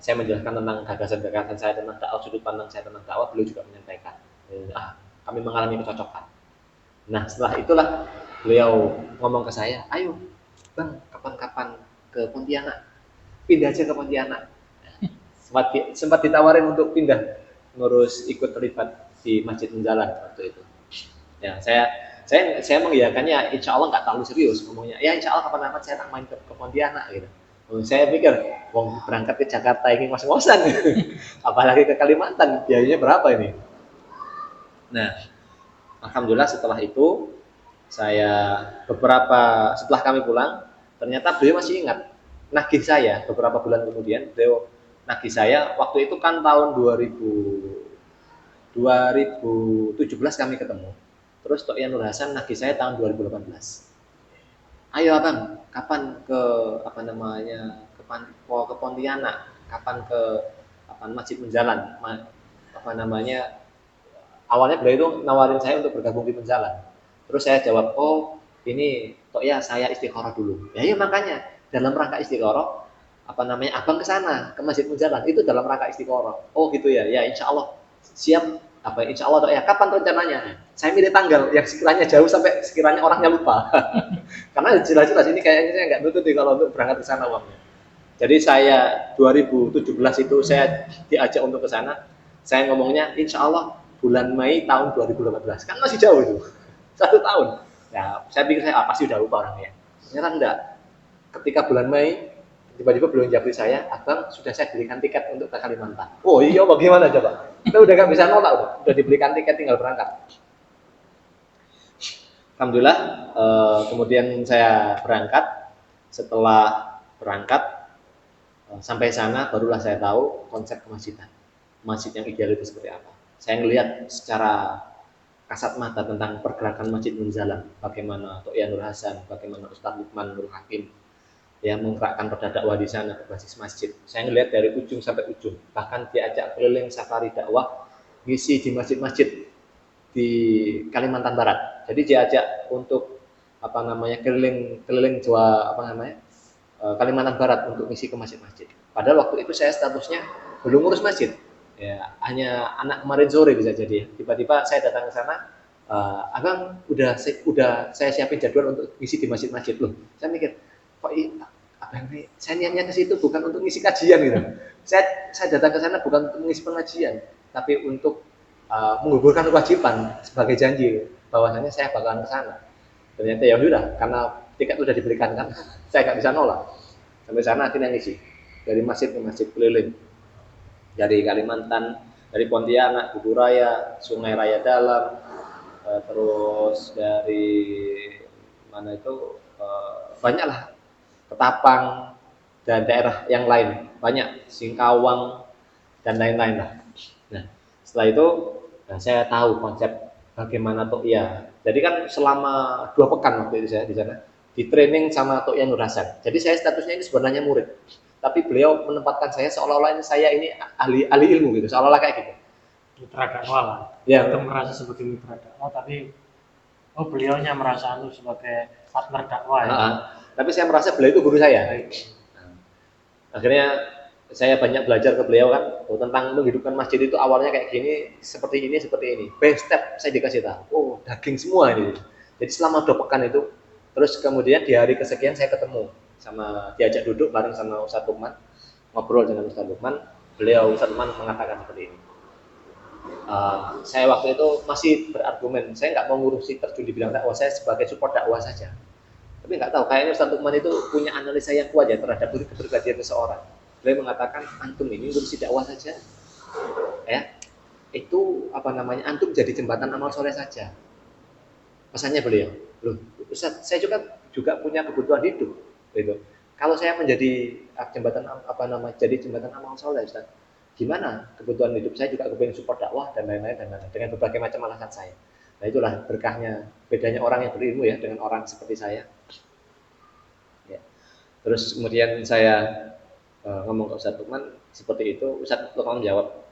Saya menjelaskan tentang gagasan-gagasan saya tentang dakwah, sudut pandang saya tentang dakwah, beliau juga menyampaikan. Kami mengalami kecocokan. Nah, setelah itulah beliau ngomong ke saya, ayo bang, kapan-kapan ke Pontianak, pindah aja ke Pontianak. Sempat ditawarin untuk pindah ngurus ikut terlibat di Masjid Menjalan waktu itu. Ya, saya mengiyakannya, insya Allah nggak terlalu serius ngomongnya. Ya insya Allah kapan-kapan saya tak main ke Pontianak gitu. Saya pikir, berangkat ke Jakarta ini ngos-ngosan, apalagi ke Kalimantan, biayanya berapa ini? Nah, alhamdulillah setelah itu setelah kami pulang, ternyata beliau masih ingat nagih saya. Beberapa bulan kemudian beliau nagih saya, waktu itu kan tahun 2017 kami ketemu. Terus Tok Nur Hasan nagih saya tahun 2018. Ayo abang, kapan ke Pontianak, kapan ke Masjid Menjalan, awalnya beliau itu nawarin saya untuk bergabung di Menjalan. Terus saya jawab, ini Tok ya saya istiqoroh dulu. Ya makanya dalam rangka istiqoroh, abang ke sana ke Masjid Menjalan itu dalam rangka istiqoroh. Oh gitu ya, ya insya Allah siap. Insya Allah Tok ya, kapan rencananya? Saya milih tanggal yang sekiranya jauh sampai sekiranya orangnya lupa. Karena jelas-jelas ini kayaknya saya nggak nutup kalau untuk berangkat ke sana uangnya. Jadi saya 2017 itu saya diajak untuk ke sana. Saya ngomongnya insya Allah bulan Mei tahun 2018. Kan masih jauh itu. 1 tahun. Ya, saya pikir pasti udah lupa orangnya. Ternyata enggak. Ketika bulan Mei, tiba-tiba belum jawab saya, abang sudah saya belikan tiket untuk ke Kalimantan. Oh iya, bagaimana coba? Kita udah nggak bisa nolak, udah dibelikan tiket, tinggal berangkat. Alhamdulillah, kemudian saya berangkat. Setelah berangkat, sampai sana barulah saya tahu konsep kemasjidan. Masjid yang ideal itu seperti apa. Saya melihat secara kasat mata tentang pergerakan Masjid Menjalan, bagaimana Tok Nur Hasan, bagaimana Ustadz Lukman Nur Hakim yang menggerakkan roda dakwah di sana berbasis masjid. Saya melihat dari ujung sampai ujung, bahkan diajak keliling safari dakwah, ngisi di masjid-masjid di Kalimantan Barat. Jadi diajak untuk keliling Jawa Kalimantan Barat untuk ngisi ke masjid-masjid. Padahal waktu itu saya statusnya belum ngurus masjid. Ya, hanya anak kemarin sore bisa jadi. Tiba-tiba saya datang ke sana, abang udah saya siapin jadwal untuk ngisi di masjid-masjid loh. Saya mikir, kok abang ini saya niatnya ke situ bukan untuk ngisi kajian gitu. Saya datang ke sana bukan untuk mengisi pengajian, tapi untuk menggugurkan kewajiban sebagai janji bahwasanya saya bakalan ke sana. Ternyata ya udah, karena tiket udah diberikan kan, saya nggak bisa nolak. Sampai sana akhirnya ngisi dari masjid ke masjid keliling, dari Kalimantan, dari Pontianak, Kuburaya, Sungai Raya Dalam, terus dari mana itu banyaklah, Ketapang dan daerah yang lain, banyak, Singkawang dan lain-lain lah. Nah, setelah itu saya tahu konsep bagaimana Tok ya. Jadi kan selama 2 pekan waktu itu saya di sana, di training sama Tok Nur Hasan. Jadi saya statusnya ini sebenarnya murid, tapi beliau menempatkan saya seolah-olah saya ini ahli ilmu gitu, seolah-olah kayak gitu. Mitra dakwah lah. Ya. Itu merasa sebagai mitra dakwah, tapi beliaunya merasa sebagai partner dakwah ya. Tapi saya merasa beliau itu guru saya. Akhirnya saya banyak belajar ke beliau kan, tentang menghidupkan masjid itu awalnya kayak gini, seperti ini. By step saya dikasih tahu. Daging semua ini. Jadi selama 2 pekan itu, terus kemudian di hari kesekian saya ketemu diajak duduk bareng sama Ustadz Lukman, ngobrol dengan Ustadz Lukman. Ustadz Lukman mengatakan seperti ini. Saya waktu itu masih berargumen, saya nggak mau ngurusi terjun di bidang dakwah, saya sebagai support dakwah saja. Tapi nggak tahu, kayaknya Ustadz Lukman itu punya analisa yang kuat ya terhadap kepribadian seseorang. Beliau mengatakan, antum ini ngurusi dakwah saja, ya itu antum jadi jembatan amal soleh saja. Pesannya beliau, loh Ustadz, saya juga punya kebutuhan hidup. Gitu. Kalau saya menjadi jadi jembatan amal soleh, Ustaz, gimana kebutuhan hidup saya juga kepengen support dakwah dan lain-lain dengan berbagai macam alasan saya. Nah itulah berkahnya, bedanya orang yang berilmu ya dengan orang seperti saya. Ya. Terus kemudian saya ngomong ke Ustaz Lukman seperti itu, Ustaz Lukman menjawab,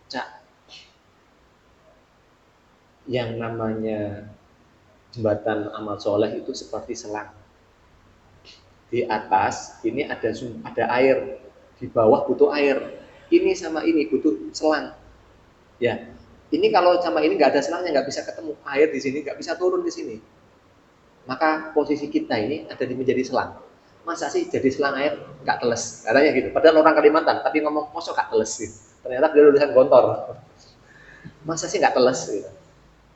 Cak, yang namanya jembatan amal soleh itu seperti selang. Di atas ini ada air, di bawah butuh air. Ini sama ini butuh selang. Ya, ini kalau sama ini nggak ada selangnya, nggak bisa ketemu air di sini, nggak bisa turun di sini. Maka posisi kita ini ada di menjadi selang. Masa sih jadi selang air nggak teles? Katanya gitu. Padahal orang Kalimantan, tapi ngomong mosok nggak teles gitu. Ternyata dia lulusan Gontor. Masa sih nggak teles gitu.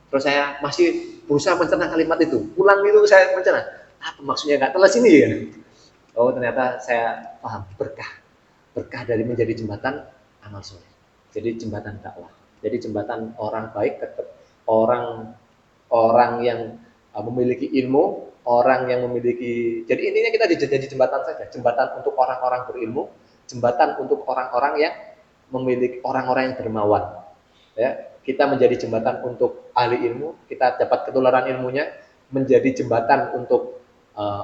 Terus saya masih berusaha mencerna kalimat itu. Pulang itu saya mencerna. Apa maksudnya nggak teles ini ya? Oh ternyata saya paham, berkah dari menjadi jembatan amal soleh. Jadi jembatan dakwah. Jadi jembatan orang baik tetap orang orang yang memiliki ilmu, orang yang memiliki. Jadi intinya kita jadi jembatan saja, jembatan untuk orang-orang berilmu, jembatan untuk orang-orang yang memiliki orang-orang yang dermawan. Ya, kita menjadi jembatan untuk ahli ilmu, kita dapat ketularan ilmunya, menjadi jembatan untuk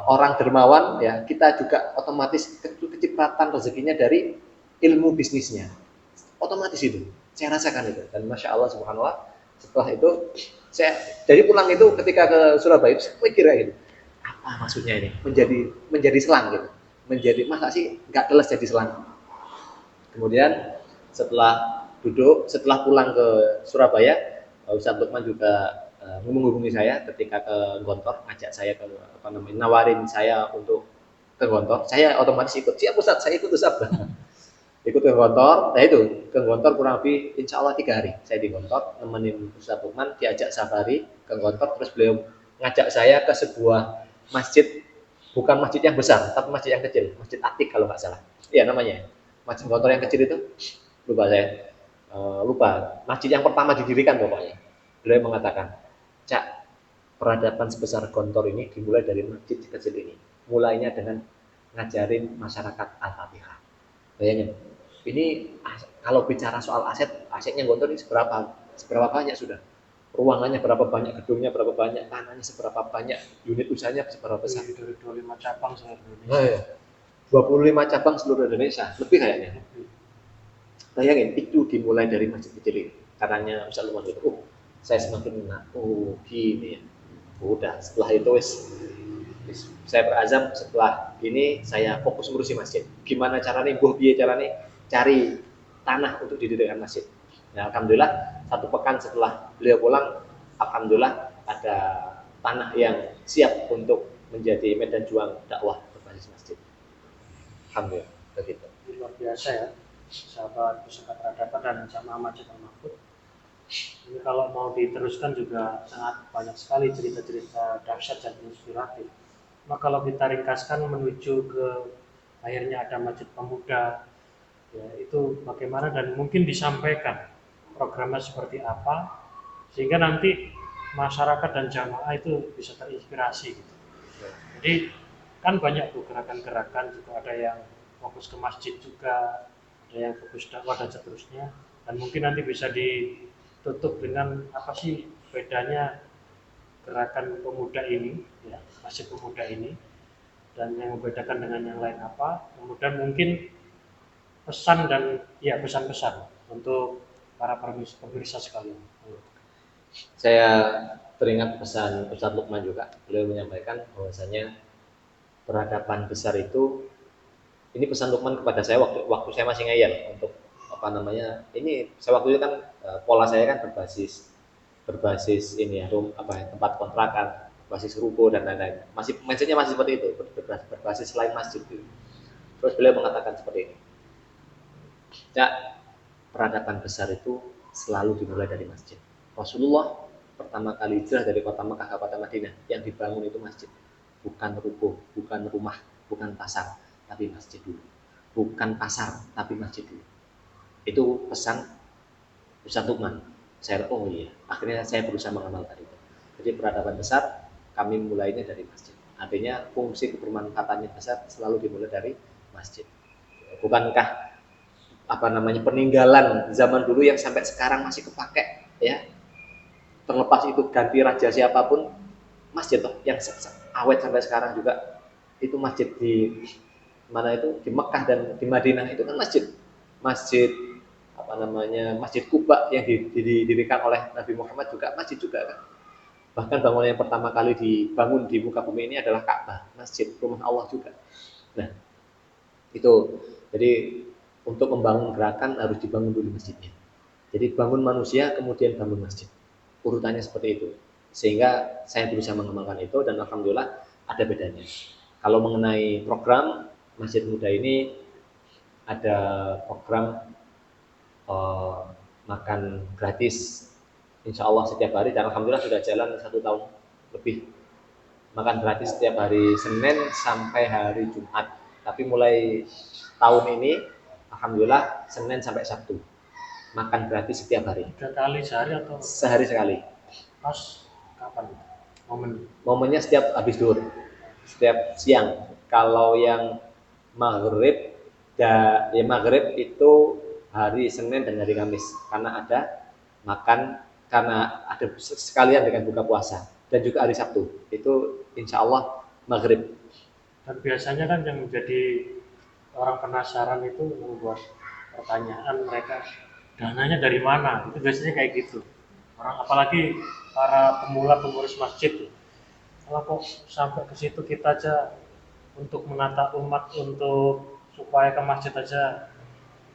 orang dermawan, ya kita juga otomatis kecipratan rezekinya dari ilmu bisnisnya, otomatis itu saya rasakan itu. Dan masya Allah subhanallah, setelah itu saya dari pulang itu ketika ke Surabaya itu saya mikir gitu, apa maksudnya ini menjadi selang gitu, menjadi masa sih nggak teles jadi selang. Kemudian setelah pulang ke Surabaya, Ustadz Lukman juga menghubungi saya ketika ke Gontor, ngajak saya ke nawarin saya untuk ke Gontor. Saya otomatis ikut, siap Ustadz, saya ikut Ustadz. Ikut ke Gontor, nah itu ke Gontor kurang lebih insya Allah 3 hari saya di Gontor, nemenin Ustadz Lukman, diajak safari ke Gontor, terus beliau ngajak saya ke sebuah masjid, bukan masjid yang besar, tapi masjid yang kecil, Masjid Atik kalau nggak salah. Iya namanya. Masjid Gontor yang kecil itu lupa saya, lupa. Masjid yang pertama didirikan pokoknya. Beliau mengatakan, Cak, peradaban sebesar Gontor ini dimulai dari masjid kecil ini. Mulainya dengan ngajarin masyarakat Al-Fatihah. Bayangin, ini kalau bicara soal asetnya Gontor ini seberapa banyak sudah. Ruangannya berapa banyak, gedungnya berapa banyak, tanahnya seberapa banyak, unit usahanya seberapa besar. Dari 25 cabang seluruh Indonesia. Oh, iya. 25 cabang seluruh Indonesia, lebih kayaknya. Bayangin, itu dimulai dari masjid kecil ini. Katanya Ustaz Lukman gitu, saya semakin enak, gini ya. Udah, setelah itu saya berazam setelah ini saya fokus ngurusi masjid. Gimana caranya, biaya caranya cari tanah untuk didirikan masjid. Nah, alhamdulillah 1 pekan setelah beliau pulang, alhamdulillah ada tanah yang siap untuk menjadi medan juang dakwah berbasis masjid. Alhamdulillah, begitu. Luar biasa ya, sahabat pusaka peradaban dan jamaah Masjid Al-Mahfud. Ini kalau mau diteruskan juga sangat banyak sekali cerita-cerita dahsyat dan inspiratif. Maka kalau kita ringkaskan menuju ke akhirnya ada Masjid Pemuda, ya itu bagaimana dan mungkin disampaikan programnya seperti apa sehingga nanti masyarakat dan jamaah itu bisa terinspirasi gitu. Jadi kan banyak tuh gerakan-gerakan, juga ada yang fokus ke masjid juga, ada yang fokus dakwah dan seterusnya, dan mungkin nanti bisa ditutup dengan apa sih bedanya gerakan pemuda ini, ya, masjid pemuda ini, dan yang membedakan dengan yang lain apa, kemudian mungkin pesan dan ya pesan-pesan untuk para pemirsa sekalian. Saya teringat pesan Ustadz Lukman juga, beliau menyampaikan bahwasanya peradaban besar itu, ini pesan Lukman kepada saya waktu saya masih ngeyel untuk ini saya waktu itu kan pola saya kan berbasis ini ya, tempat kontrakan, berbasis ruko dan lain-lain. Mindsetnya masih seperti itu, berbasis selain masjid gitu. Terus beliau mengatakan seperti ini, Cak, peradaban besar itu selalu dimulai dari masjid. Rasulullah pertama kali hijrah dari kota Mekah ke kota Madinah, yang dibangun itu masjid, bukan ruko, bukan rumah, bukan pasar, tapi masjid dulu. Bukan pasar, tapi masjid dulu. Itu pesan Ustadz Lukman. Akhirnya saya berusaha mengamalkan itu. Jadi peradaban besar kami mulainya dari masjid. Artinya fungsi kebermanfaatannya besar selalu dimulai dari masjid. Bukankah peninggalan zaman dulu yang sampai sekarang masih kepake, ya, terlepas itu ganti raja siapapun, masjid toh yang awet sampai sekarang juga, itu masjid di mana itu, di Mekah dan di Madinah itu kan masjid Masjid Kuba yang didirikan oleh Nabi Muhammad juga masjid juga kan. Bahkan bangunan yang pertama kali dibangun di muka bumi ini adalah Ka'bah, masjid, rumah Allah juga. Nah, itu jadi untuk membangun gerakan harus dibangun dulu masjidnya. Jadi bangun manusia kemudian bangun masjid. Urutannya seperti itu. Sehingga saya berusaha mengembangkan itu dan alhamdulillah ada bedanya. Kalau mengenai program Masjid Muda ini ada program makan gratis insya Allah setiap hari dan alhamdulillah sudah jalan 1 tahun lebih. Makan gratis setiap hari Senin sampai hari Jumat. Tapi mulai tahun ini alhamdulillah Senin sampai Sabtu makan gratis setiap hari. 3 kali sehari atau sehari sekali? Pas kapan momennya setiap habis zuhur, setiap siang. Kalau yang maghrib maghrib itu hari Senin dan hari Kamis karena ada makan, karena ada sekalian dengan buka puasa, dan juga hari Sabtu itu insya Allah maghrib. Dan biasanya kan yang menjadi orang penasaran itu membuat pertanyaan mereka, dananya dari mana? Itu biasanya kayak gitu. Orang apalagi para pemula pengurus masjid, kalau kok sampai ke situ kita aja untuk menata umat, untuk supaya ke masjid aja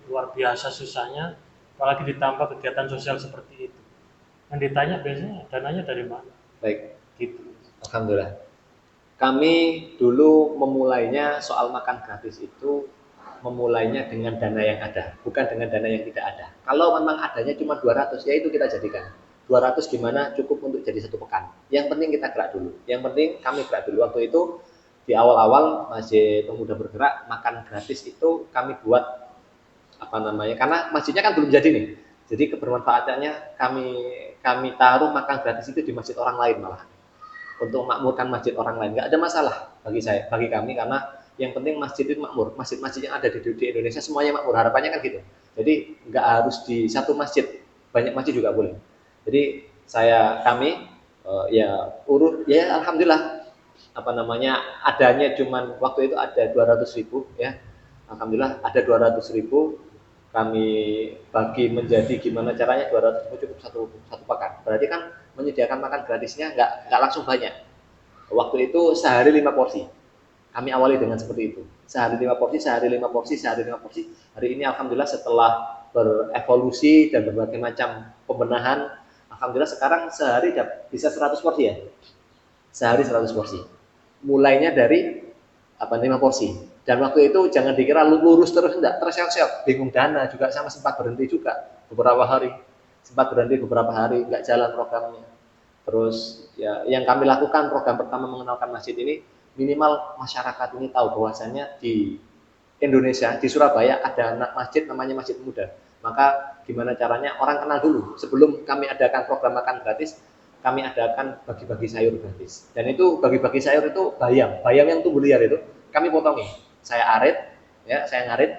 luar biasa susahnya, apalagi ditambah kegiatan sosial seperti itu. Yang ditanya biasanya dananya dari mana? Baik, gitu. Alhamdulillah. Kami dulu memulainya soal makan gratis itu memulainya dengan dana yang ada, bukan dengan dana yang tidak ada. Kalau memang adanya cuma 200, ya itu kita jadikan. 200 gimana cukup untuk jadi 1 pekan. Yang penting kita gerak dulu. Yang penting kami gerak dulu. Waktu itu di awal-awal Masjid Pemuda Bergerak makan gratis itu kami buat karena masjidnya kan belum jadi nih. Jadi kebermanfaatannya kami taruh makan gratis itu di masjid orang lain malah. Untuk makmurkan masjid orang lain nggak ada masalah bagi kami karena yang penting masjid itu makmur. Masjid-masjid yang ada di Indonesia semuanya makmur, harapannya kan gitu. Jadi nggak harus di satu masjid, banyak masjid juga boleh. Jadi kami alhamdulillah adanya cuman waktu itu ada 200.000 ya. Alhamdulillah ada 200.000, kami bagi menjadi gimana caranya 200.000 cukup satu pekan. Berarti kan menyediakan makan gratisnya nggak langsung banyak. Waktu itu sehari 5 porsi. Kami awali dengan seperti itu. Sehari 5 porsi, sehari 5 porsi, sehari 5 porsi. Hari ini alhamdulillah setelah berevolusi dan berbagai macam pembenahan, alhamdulillah sekarang sehari bisa 100 porsi ya. Sehari 100 porsi. Mulainya dari 5 porsi. Dan waktu itu jangan dikira lurus terus, enggak, terseok-seok, bingung dana juga, sama sempat berhenti juga beberapa hari. Enggak jalan programnya. Terus ya yang kami lakukan program pertama mengenalkan masjid ini, minimal masyarakat ini tahu bahwasannya di Indonesia, di Surabaya ada masjid namanya Masjid Muda. Maka gimana caranya orang kenal dulu. Sebelum kami adakan program makan gratis, kami adakan bagi-bagi sayur gratis. Dan itu bagi-bagi sayur itu bayam yang tumbuh liar itu kami potongi. Saya ngarit,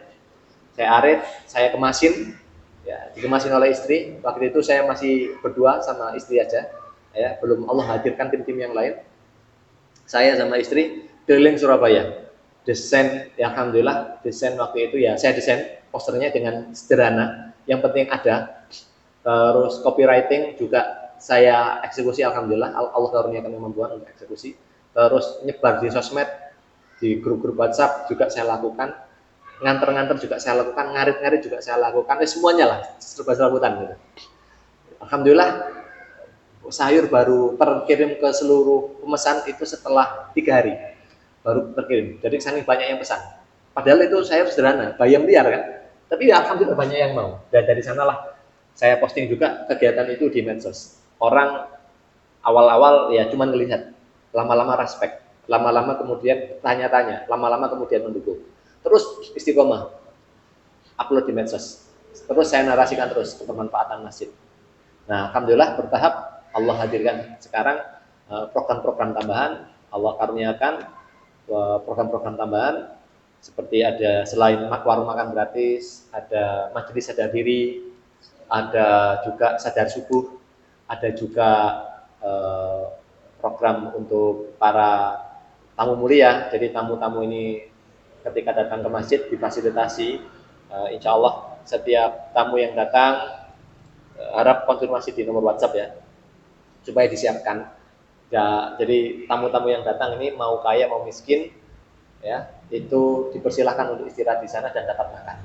saya kemasin, ya, dikemasin oleh istri. Waktu itu saya masih berdua sama istri aja, ya, belum Allah hadirkan tim-tim yang lain. Saya sama istri keliling Surabaya, desain, ya alhamdulillah desain waktu itu ya saya desain posternya dengan sederhana, yang penting ada. Terus copywriting juga saya eksekusi, alhamdulillah Allah karuniakan kemampuan untuk eksekusi. Terus nyebar di sosmed, di grup-grup WhatsApp juga saya lakukan, nganter juga saya lakukan, ngarit juga saya lakukan, semuanya lah, serba-serbutan gitu. Alhamdulillah sayur baru terkirim ke seluruh pemesan itu setelah 3 hari baru terkirim. Jadi saking banyak yang pesan. Padahal itu sayur sederhana, bayam liar kan, tapi ya alhamdulillah banyak yang mau. Dan dari sanalah saya posting juga kegiatan itu di medsos. Orang awal-awal ya cuma melihat, lama-lama respect, lama-lama kemudian tanya-tanya, lama-lama kemudian mendukung. Terus istiqomah, upload di medsos. Terus saya narasikan terus kebermanfaatan masjid. Nah, alhamdulillah bertahap Allah hadirkan sekarang program-program tambahan. Allah karuniakan program-program tambahan seperti ada selain warung makan gratis, ada majelis sadar diri, ada juga sadar subuh, ada juga program untuk para tamu mulia. Jadi tamu-tamu ini ketika datang ke masjid difasilitasi. Insya Allah setiap tamu yang datang harap konfirmasi di nomor WhatsApp ya, supaya disiapkan. Ya, jadi tamu-tamu yang datang ini mau kaya mau miskin, ya itu dipersilahkan untuk istirahat di sana dan dapat makan.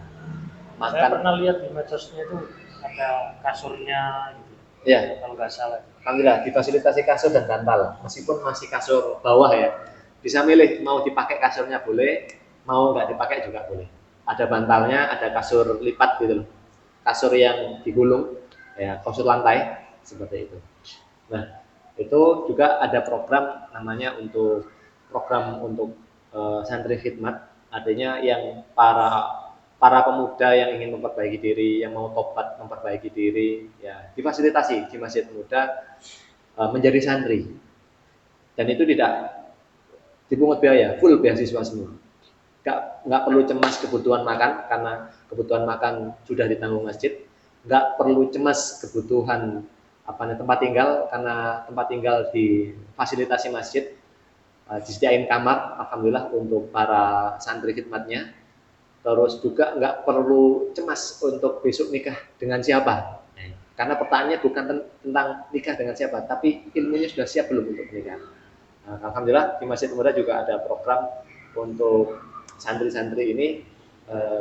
Saya pernah lihat di medsosnya itu ada kasurnya gitu. Ya, kalau nggak salah. Alhamdulillah difasilitasi kasur dan bantal, meskipun masih kasur bawah ya. Bisa milih mau dipakai kasurnya boleh, mau nggak dipakai juga boleh. Ada bantalnya, ada kasur lipat gitu loh. Kasur yang digulung, ya kasur lantai seperti itu. Nah, itu juga ada program namanya program untuk santri khidmat, artinya yang para pemuda yang ingin memperbaiki diri, yang mau tobat memperbaiki diri, ya difasilitasi di Masjid Muda menjadi santri. Dan itu tidak dipungut biaya, full beasiswa semua. Nggak perlu cemas kebutuhan makan, karena kebutuhan makan sudah ditanggung masjid. Nggak perlu cemas kebutuhan tempat tinggal, karena tempat tinggal di fasilitasi masjid, disediain kamar, alhamdulillah untuk para santri khidmatnya. Terus juga nggak perlu cemas untuk besok nikah dengan siapa, karena pertanyaannya bukan tentang nikah dengan siapa, tapi ilmunya sudah siap belum untuk menikah. Alhamdulillah di Masjid Muda juga ada program untuk santri-santri ini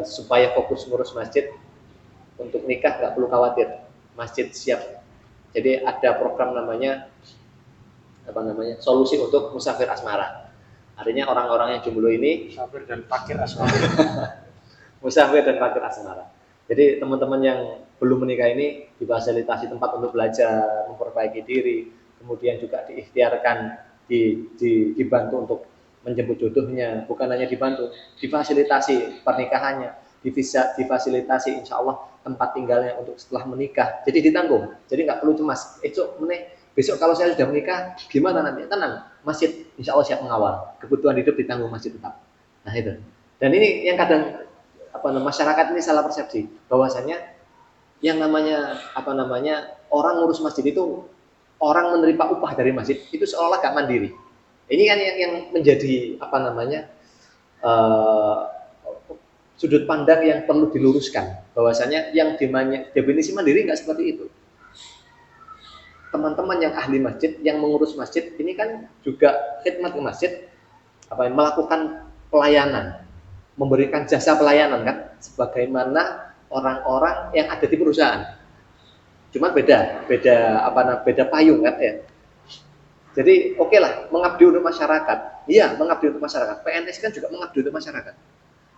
supaya fokus ngurus masjid. Untuk nikah nggak perlu khawatir, masjid siap. Jadi ada program namanya solusi untuk musafir asmara. Artinya orang-orang yang jomblo ini musafir dan fakir asmara. Musafir dan fakir asmara. Jadi teman-teman yang belum menikah ini difasilitasi tempat untuk belajar, memperbaiki diri, kemudian juga diikhtiarkan, dibantu untuk menjemput jodohnya, bukan hanya dibantu, difasilitasi pernikahannya, difasilitasi insya Allah tempat tinggalnya untuk setelah menikah. Jadi ditanggung, jadi nggak perlu cemas. Besok kalau saya sudah menikah, gimana nanti? Tenang, masjid insya Allah siap mengawal. Kebutuhan hidup ditanggung masjid tetap. Nah itu. Dan ini yang kadang masyarakat ini salah persepsi, bahwasanya yang namanya orang ngurus masjid itu orang menerima upah dari masjid itu seolah-olah gak mandiri. Ini kan yang menjadi sudut pandang yang perlu diluruskan, bahwasanya yang definisi mandiri nggak seperti itu. Teman-teman yang ahli masjid, yang mengurus masjid ini kan juga khidmat ke masjid, melakukan pelayanan, memberikan jasa pelayanan kan, sebagaimana orang-orang yang ada di perusahaan. Cuma beda payung kan ya. Jadi oke lah, mengabdi untuk masyarakat. Iya, mengabdi untuk masyarakat. PNS kan juga mengabdi untuk masyarakat.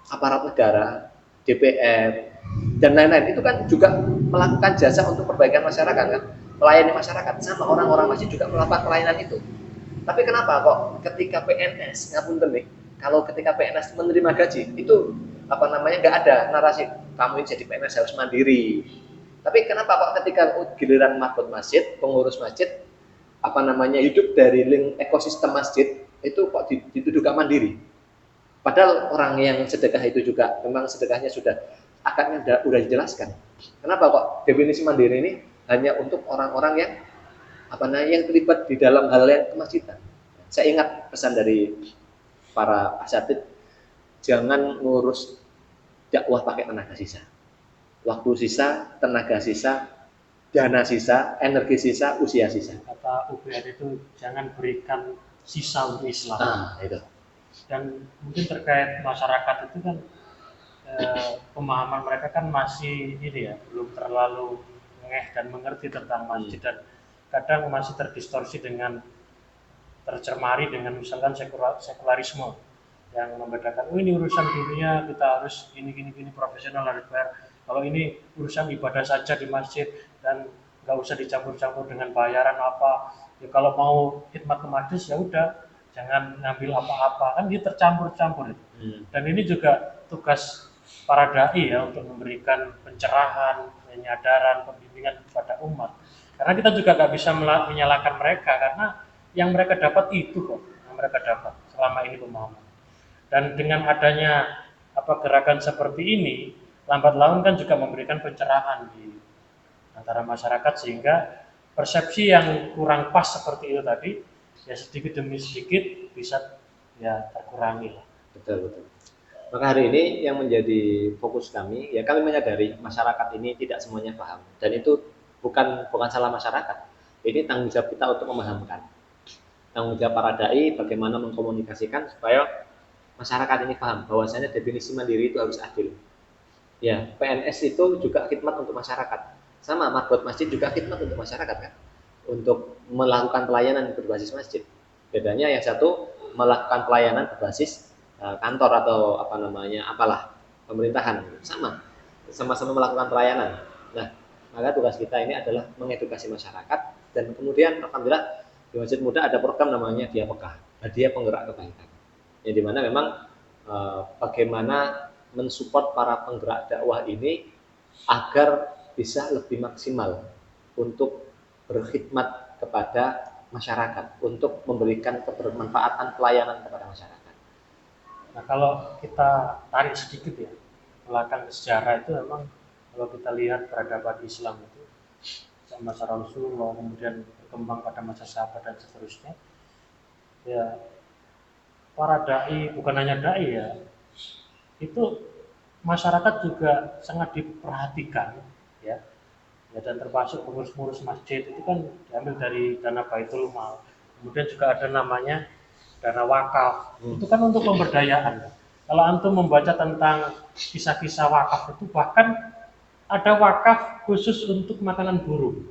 Aparat negara, DPR, dan lain-lain itu kan juga melakukan jasa untuk perbaikan masyarakat kan, melayani masyarakat. Sama orang-orang masjid juga melakukan pelayanan itu. Tapi kenapa kok ketika PNS ngapunten nih, kalau ketika PNS menerima gaji itu nggak ada narasi kamu ini jadi PNS harus mandiri. Tapi kenapa kok ketika giliran marbot masjid, pengurus masjid hidup dari link ekosistem masjid itu kok dituduh gak mandiri? Padahal orang yang sedekah itu juga memang sedekahnya sudah akadnya udah dijelaskan. Kenapa kok definisi mandiri ini hanya untuk orang-orang yang yang terlibat di dalam hal yang kemasjidan? Saya ingat pesan dari para asatid, jangan ngurus dakwah pakai tenaga sisa. Waktu sisa, tenaga sisa, dana sisa, energi sisa, usia sisa. Kata UBN itu jangan berikan sisa untuk Islam. Itu. Dan mungkin terkait masyarakat itu kan pemahaman mereka kan masih belum terlalu ngeh dan mengerti tentang masjid, dan kadang masih terdistorsi dengan tercemari dengan misalkan sekularisme yang membedakan, ini urusan dunia kita harus gini profesional harus bayar. Kalau ini urusan ibadah saja di masjid dan nggak usah dicampur-campur dengan bayaran apa. Ya kalau mau khidmat ke masjid ya udah, jangan ngambil apa-apa, kan dia tercampur-campur itu. Dan ini juga tugas para dai ya untuk memberikan pencerahan, penyadaran, pembimbingan kepada umat. Karena kita juga nggak bisa menyalahkan mereka, karena yang mereka dapat itu kok, yang mereka dapat selama ini pemahaman. Dan dengan adanya gerakan seperti ini, lambat laun kan juga memberikan pencerahan di antara masyarakat, sehingga persepsi yang kurang pas seperti itu tadi ya sedikit demi sedikit bisa ya terkurangi lah. Betul. Maka hari ini yang menjadi fokus kami, ya kami menyadari masyarakat ini tidak semuanya paham, dan itu bukan salah masyarakat. Ini tanggung jawab kita untuk memahamkan. Tanggung jawab para dai bagaimana mengkomunikasikan supaya masyarakat ini paham bahwasanya definisi mandiri itu harus adil. Ya, PNS itu juga khidmat untuk masyarakat. Sama, marbot masjid juga khidmat untuk masyarakat kan, untuk melakukan pelayanan berbasis masjid. Bedanya yang satu melakukan pelayanan berbasis kantor atau apalah pemerintahan, sama-sama melakukan pelayanan. Nah, maka tugas kita ini adalah mengedukasi masyarakat, dan kemudian alhamdulillah di Masjid Muda ada program namanya Dia Pekah, Hadiah Penggerak Kebaikan, yang dimana memang bagaimana mensupport para penggerak dakwah ini agar bisa lebih maksimal untuk berkhidmat kepada masyarakat, untuk memberikan kebermanfaatan pelayanan kepada masyarakat. Nah, kalau kita tarik sedikit ya belakang sejarah, itu memang kalau kita lihat peradaban Islam itu sama masa Rasulullah, kemudian berkembang pada masa sahabat dan seterusnya, ya para dai, bukan hanya dai ya, itu masyarakat juga sangat diperhatikan ya. Ya, dan termasuk pengurus-pengurus masjid itu kan diambil dari dana Baitul Mal. Kemudian juga ada namanya dana wakaf. Itu kan untuk pemberdayaan. Kalau antum membaca tentang kisah-kisah wakaf itu, bahkan ada wakaf khusus untuk makanan burung.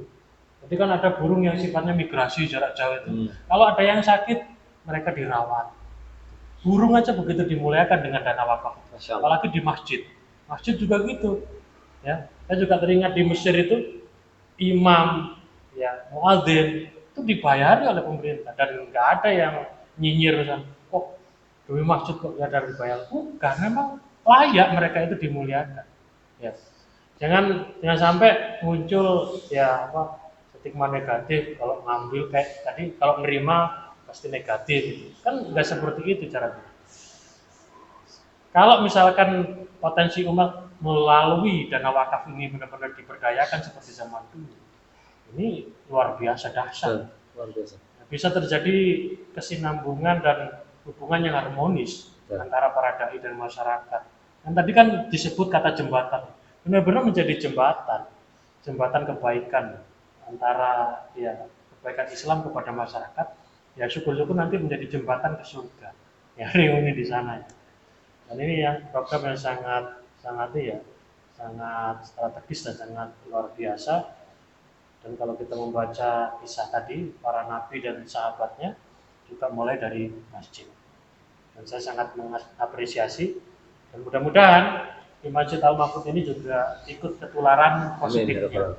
Jadi kan ada burung yang sifatnya migrasi jarak jauh itu. Kalau ada yang sakit, mereka dirawat. Burung aja begitu dimuliakan dengan dana wakaf. Apalagi di masjid. Masjid juga gitu. Ya, saya juga teringat di Mesir itu imam, ya muadzin itu dibayari oleh pemerintah, dan nggak ada yang nyinyir kan, kok demi masjid kok nggak ada dibayar. Bukan, memang layak mereka itu dimuliakan. Ya, jangan sampai muncul ya stigma negatif kalau ngambil kayak tadi, kalau nerima pasti negatif gitu. Kan nggak seperti itu caranya. Kalau misalkan potensi umat melalui dana wakaf ini benar-benar diberdayakan seperti zaman dulu, ini luar biasa dahsyat. Luar biasa. Bisa terjadi kesinambungan dan hubungan yang harmonis antara para dai dan masyarakat. Dan tadi kan disebut kata jembatan, benar-benar menjadi jembatan kebaikan antara ya kebaikan Islam kepada masyarakat. Ya syukur-syukur nanti menjadi jembatan ke surga. Ya reuni di sana. Ya. Dan ini yang program yang sangat strategis dan sangat luar biasa. Dan kalau kita membaca kisah tadi, para nabi dan sahabatnya juga mulai dari masjid. Dan saya sangat mengapresiasi, dan mudah-mudahan di Masjid Al-Mahfud ini juga ikut ketularan positifnya.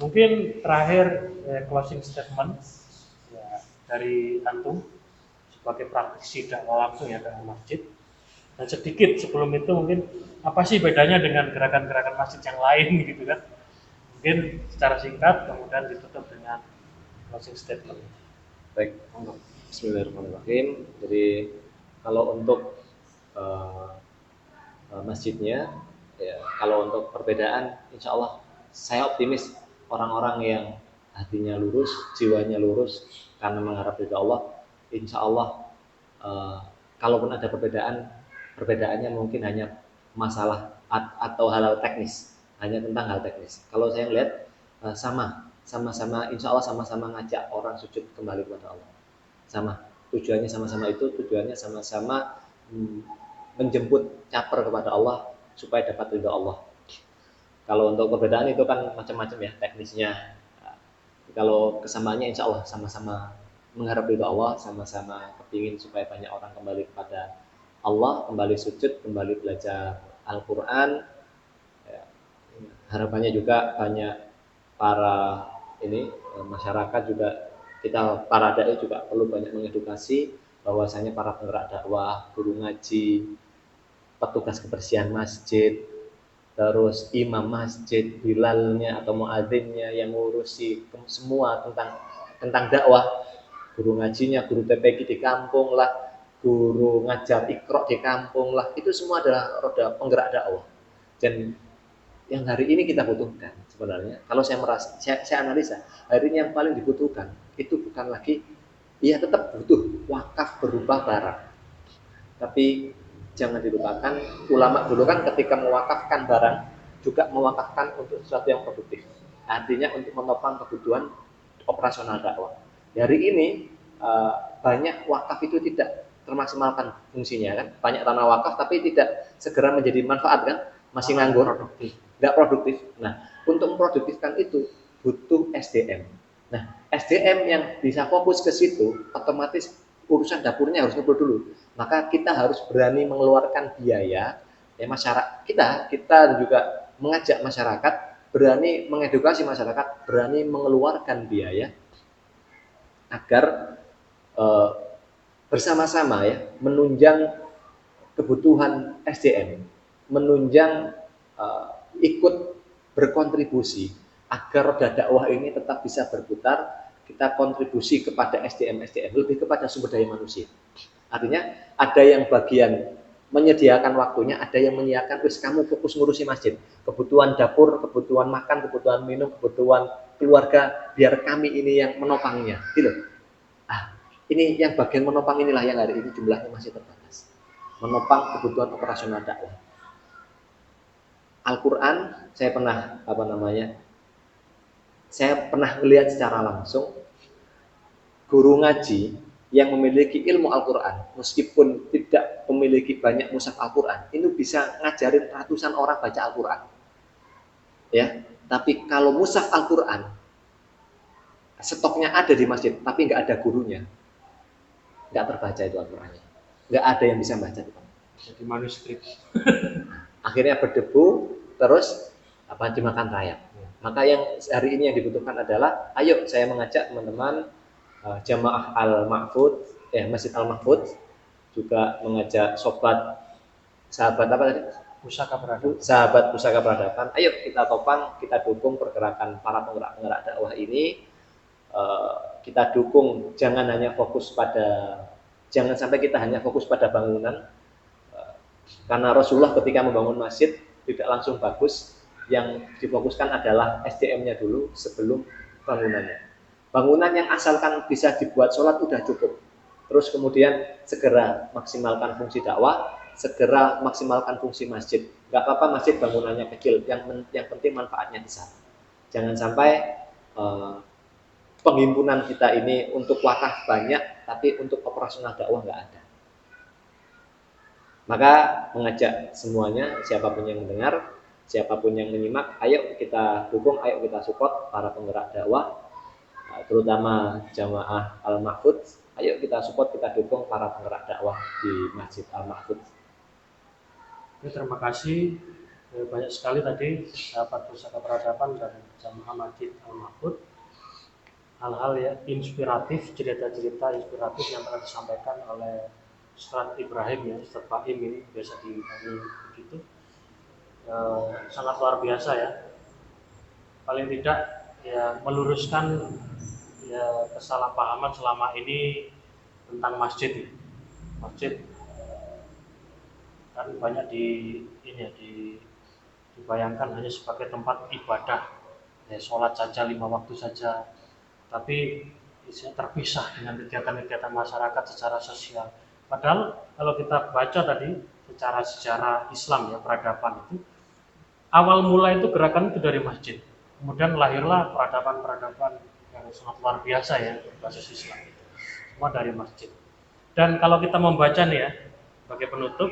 Mungkin terakhir closing statement ya, dari antum sebagai praktisi dakwah langsung ya dalam masjid. Dan sedikit sebelum itu mungkin apa sih bedanya dengan gerakan-gerakan masjid yang lain gitu kan? Mungkin secara singkat, kemudian ditutup dengan closing statement. Baik, Bismillahirrahmanirrahim. Jadi kalau untuk masjidnya, ya, kalau untuk perbedaan, insya Allah saya optimis orang-orang yang hatinya lurus, jiwanya lurus karena mengharap ridha Allah, insya Allah kalaupun ada perbedaannya mungkin hanya masalah atau hal teknis, hanya tentang hal teknis. Kalau saya lihat sama-sama, insya Allah sama-sama ngajak orang sujud kembali kepada Allah. Tujuannya sama-sama menjemput caper kepada Allah supaya dapat ridha Allah. Kalau untuk perbedaan itu kan macam-macam ya teknisnya. Kalau kesamaannya insya Allah sama-sama mengharap ridha Allah, sama-sama kepingin supaya banyak orang kembali kepada Allah, kembali sujud, kembali belajar Al-Quran. Ya, harapannya juga banyak para masyarakat juga, kita para dai juga perlu banyak mengedukasi bahwasanya para penggerak dakwah, guru ngaji, petugas kebersihan masjid, terus imam masjid, bilalnya atau muadzinnya yang ngurusi semua tentang dakwah, guru ngajinya, guru TPQ di kampung lah, guru ngajar Iqra di kampung lah, itu semua adalah roda penggerak dakwah. Dan yang hari ini kita butuhkan sebenarnya, kalau saya analisa, hari ini yang paling dibutuhkan itu bukan lagi, ya tetap butuh wakaf berupa barang, tapi jangan dilupakan, ulama dulu kan ketika mewakafkan barang juga mewakafkan untuk sesuatu yang produktif, artinya untuk menopang kebutuhan operasional dakwah. Hari ini banyak wakaf itu tidak termaksimalkan fungsinya kan, banyak tanah wakaf tapi tidak segera menjadi manfaat kan, masih nganggur, nggak produktif. Nah, untuk memproduktifkan itu butuh SDM. Nah, SDM yang bisa fokus ke situ, otomatis urusan dapurnya harus ngebul dulu. Maka kita harus berani mengeluarkan biaya, ya masyarakat kita juga mengajak masyarakat, berani mengedukasi masyarakat, berani mengeluarkan biaya agar bersama-sama ya menunjang kebutuhan SDM, menunjang ikut berkontribusi agar roda dakwah ini tetap bisa berputar. Kita kontribusi kepada SDM, lebih kepada sumber daya manusia. Artinya ada yang bagian menyediakan waktunya, ada yang menyiapkan, wis kamu fokus ngurusi masjid, kebutuhan dapur, kebutuhan makan, kebutuhan minum, kebutuhan keluarga, biar kami ini yang menopangnya, gitu. Ini yang bagian menopang inilah yang hari ini jumlahnya masih terbatas, menopang kebutuhan operasional dakwah. Al-Quran saya pernah melihat secara langsung guru ngaji yang memiliki ilmu Al-Quran, meskipun tidak memiliki banyak mushaf Al-Quran, itu bisa ngajarin ratusan orang baca Al-Quran. Ya, tapi kalau mushaf Al-Quran stoknya ada di masjid, tapi nggak ada gurunya, nggak terbaca itu Al-Qurannya, nggak ada yang bisa baca itu. Jadi manuskrip. Akhirnya berdebu, terus dimakan rayap. Maka yang hari ini yang dibutuhkan adalah, ayo saya mengajak teman-teman jamaah Al-Mahfud, Masjid Al-Mahfud, juga mengajak sahabat apa tadi? Sahabat Pusaka Peradaban. Ayo kita topang, kita dukung pergerakan para penggerak-penggerak dakwah ini. Kita dukung, jangan sampai kita hanya fokus pada bangunan. Karena Rasulullah ketika membangun masjid tidak langsung bagus, yang difokuskan adalah SDM-nya dulu sebelum bangunannya. Bangunan yang asalkan bisa dibuat sholat udah cukup. Terus kemudian segera maksimalkan fungsi dakwah, segera maksimalkan fungsi masjid. Gak apa-apa masjid bangunannya kecil, yang penting manfaatnya besar. Jangan sampai penghimpunan kita ini untuk wakaf banyak, tapi untuk operasional dakwah nggak ada. Maka mengajak semuanya, siapapun yang mendengar, siapapun yang menyimak, ayo kita dukung, ayo kita support para penggerak dakwah, terutama jamaah Al-Mahfud. Ayo kita support, kita dukung para penggerak dakwah di Masjid Al-Mahfud. Terima kasih banyak sekali tadi sahabat Pusaka Peradaban dan jamaah Masjid Al-Mahfud. Hal-hal ya inspiratif, cerita-cerita inspiratif yang telah disampaikan oleh Ustaz Ibrahim ya, Ustaz Baim ini biasa dipanggil begitu. Sangat luar biasa ya. Paling tidak ya meluruskan ya kesalahpahaman selama ini tentang masjid. Masjid kan banyak dibayangkan hanya sebagai tempat ibadah, ya sholat saja 5 waktu saja, tapi isinya terpisah dengan kegiatan-kegiatan masyarakat secara sosial. Padahal kalau kita baca tadi secara sejarah Islam ya, peradaban itu awal mula itu gerakan itu dari masjid. Kemudian lahirlah peradaban-peradaban yang sangat luar biasa ya berbasis Islam itu. Semua dari masjid. Dan kalau kita membaca nih ya, sebagai penutup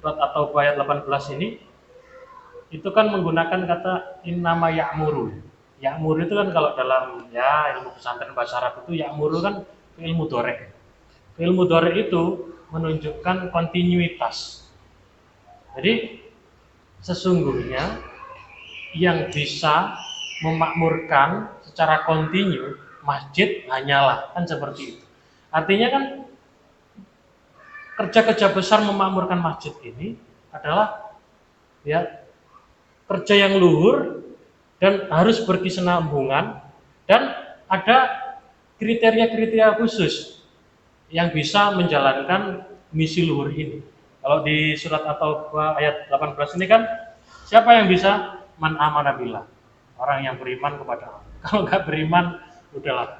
surat At-Taubah ayat 18 ini itu kan menggunakan kata innama ya'muru. Ya'muru itu kan kalau dalam ya ilmu pesantren bahasa Arab itu ya'muru kan fi'il mudhari'. Fi'il mudhari' itu menunjukkan kontinuitas. Jadi sesungguhnya yang bisa memakmurkan secara kontinu masjid hanyalah, kan seperti itu. Artinya kan kerja-kerja besar memakmurkan masjid ini adalah ya kerja yang luhur dan harus berkesinambungan dan ada kriteria-kriteria khusus yang bisa menjalankan misi luhur ini. Kalau di surat At-Taubah ayat 18 ini kan, siapa yang bisa? Man amana billah, orang yang beriman kepada Allah. Kalau nggak beriman, udahlah,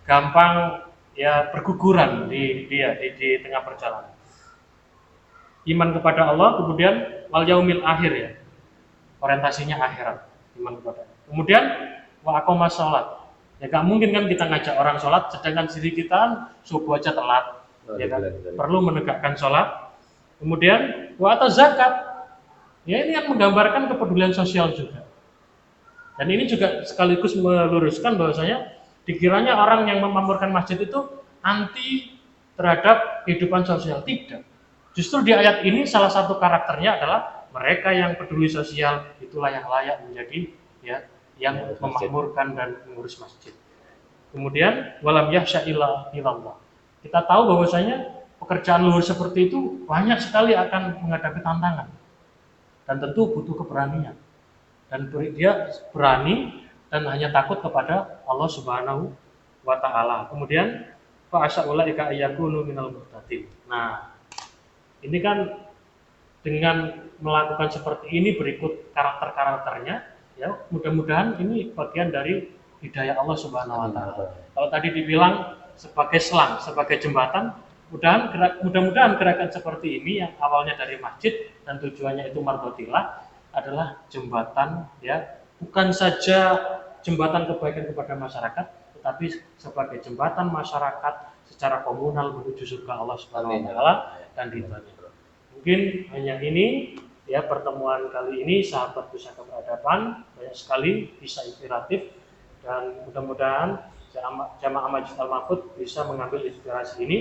gampang ya berguguran di tengah perjalanan. Iman kepada Allah, kemudian wal yaumil akhir ya, orientasinya akhirat, iman kepada Allah. Kemudian wa aqoma sholat. Ya gak mungkin kan kita ngajak orang sholat, sedangkan diri kita subuh aja telat, ya kan? Perlu menegakkan sholat. Kemudian wa atau zakat. Ya ini yang menggambarkan kepedulian sosial juga. Dan ini juga sekaligus meluruskan bahwasanya dikiranya orang yang memakmurkan masjid itu anti terhadap kehidupan sosial. Tidak. Justru di ayat ini salah satu karakternya adalah mereka yang peduli sosial, itulah yang layak menjadi ya yang memakmurkan dan mengurus masjid. Kemudian walam yahsya illallah. Kita tahu bahwasanya pekerjaan luhur seperti itu banyak sekali akan menghadapi tantangan. Dan tentu butuh keberanian. Dan dia berani dan hanya takut kepada Allah Subhanahu wa taala. Kemudian fa asyaulaika ayyakunu minal muhtadin. Nah, ini kan dengan melakukan seperti ini berikut karakter-karakternya, ya mudah-mudahan ini bagian dari hidayah Allah Subhanahu wa taala. Kalau tadi dibilang sebagai selang, sebagai jembatan, mudah-mudahan gerakan seperti ini yang awalnya dari masjid dan tujuannya itu mardotillah adalah jembatan, ya bukan saja jembatan kebaikan kepada masyarakat, tetapi sebagai jembatan masyarakat secara komunal menuju surga Allah Subhanahu wa taala dan ridhonya. Mungkin hanya ini ya pertemuan kali ini, sahabat Pusaka Peradaban, banyak sekali bisa inspiratif dan mudah-mudahan jamaah Masjid Al-Mahfudz bisa mengambil inspirasi ini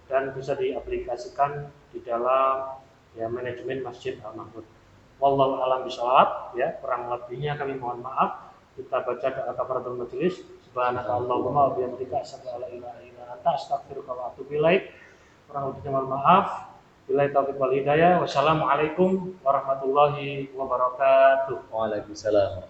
dan bisa diaplikasikan di dalam ya manajemen Masjid Al-Mahfudz. Wallahu a'lam bishawab, ya kurang lebihnya kami mohon maaf. Kita baca doa kafaratul majelis. Subhanakallahumma wa bihamdika asyhadu an la ilaha illa anta astaghfiruka wa atubu ilaik. Kurang lebihnya mohon maaf. Billahi taufiq wal hidayah. Wassalamualaikum warahmatullahi wabarakatuh. Waalaikumsalam.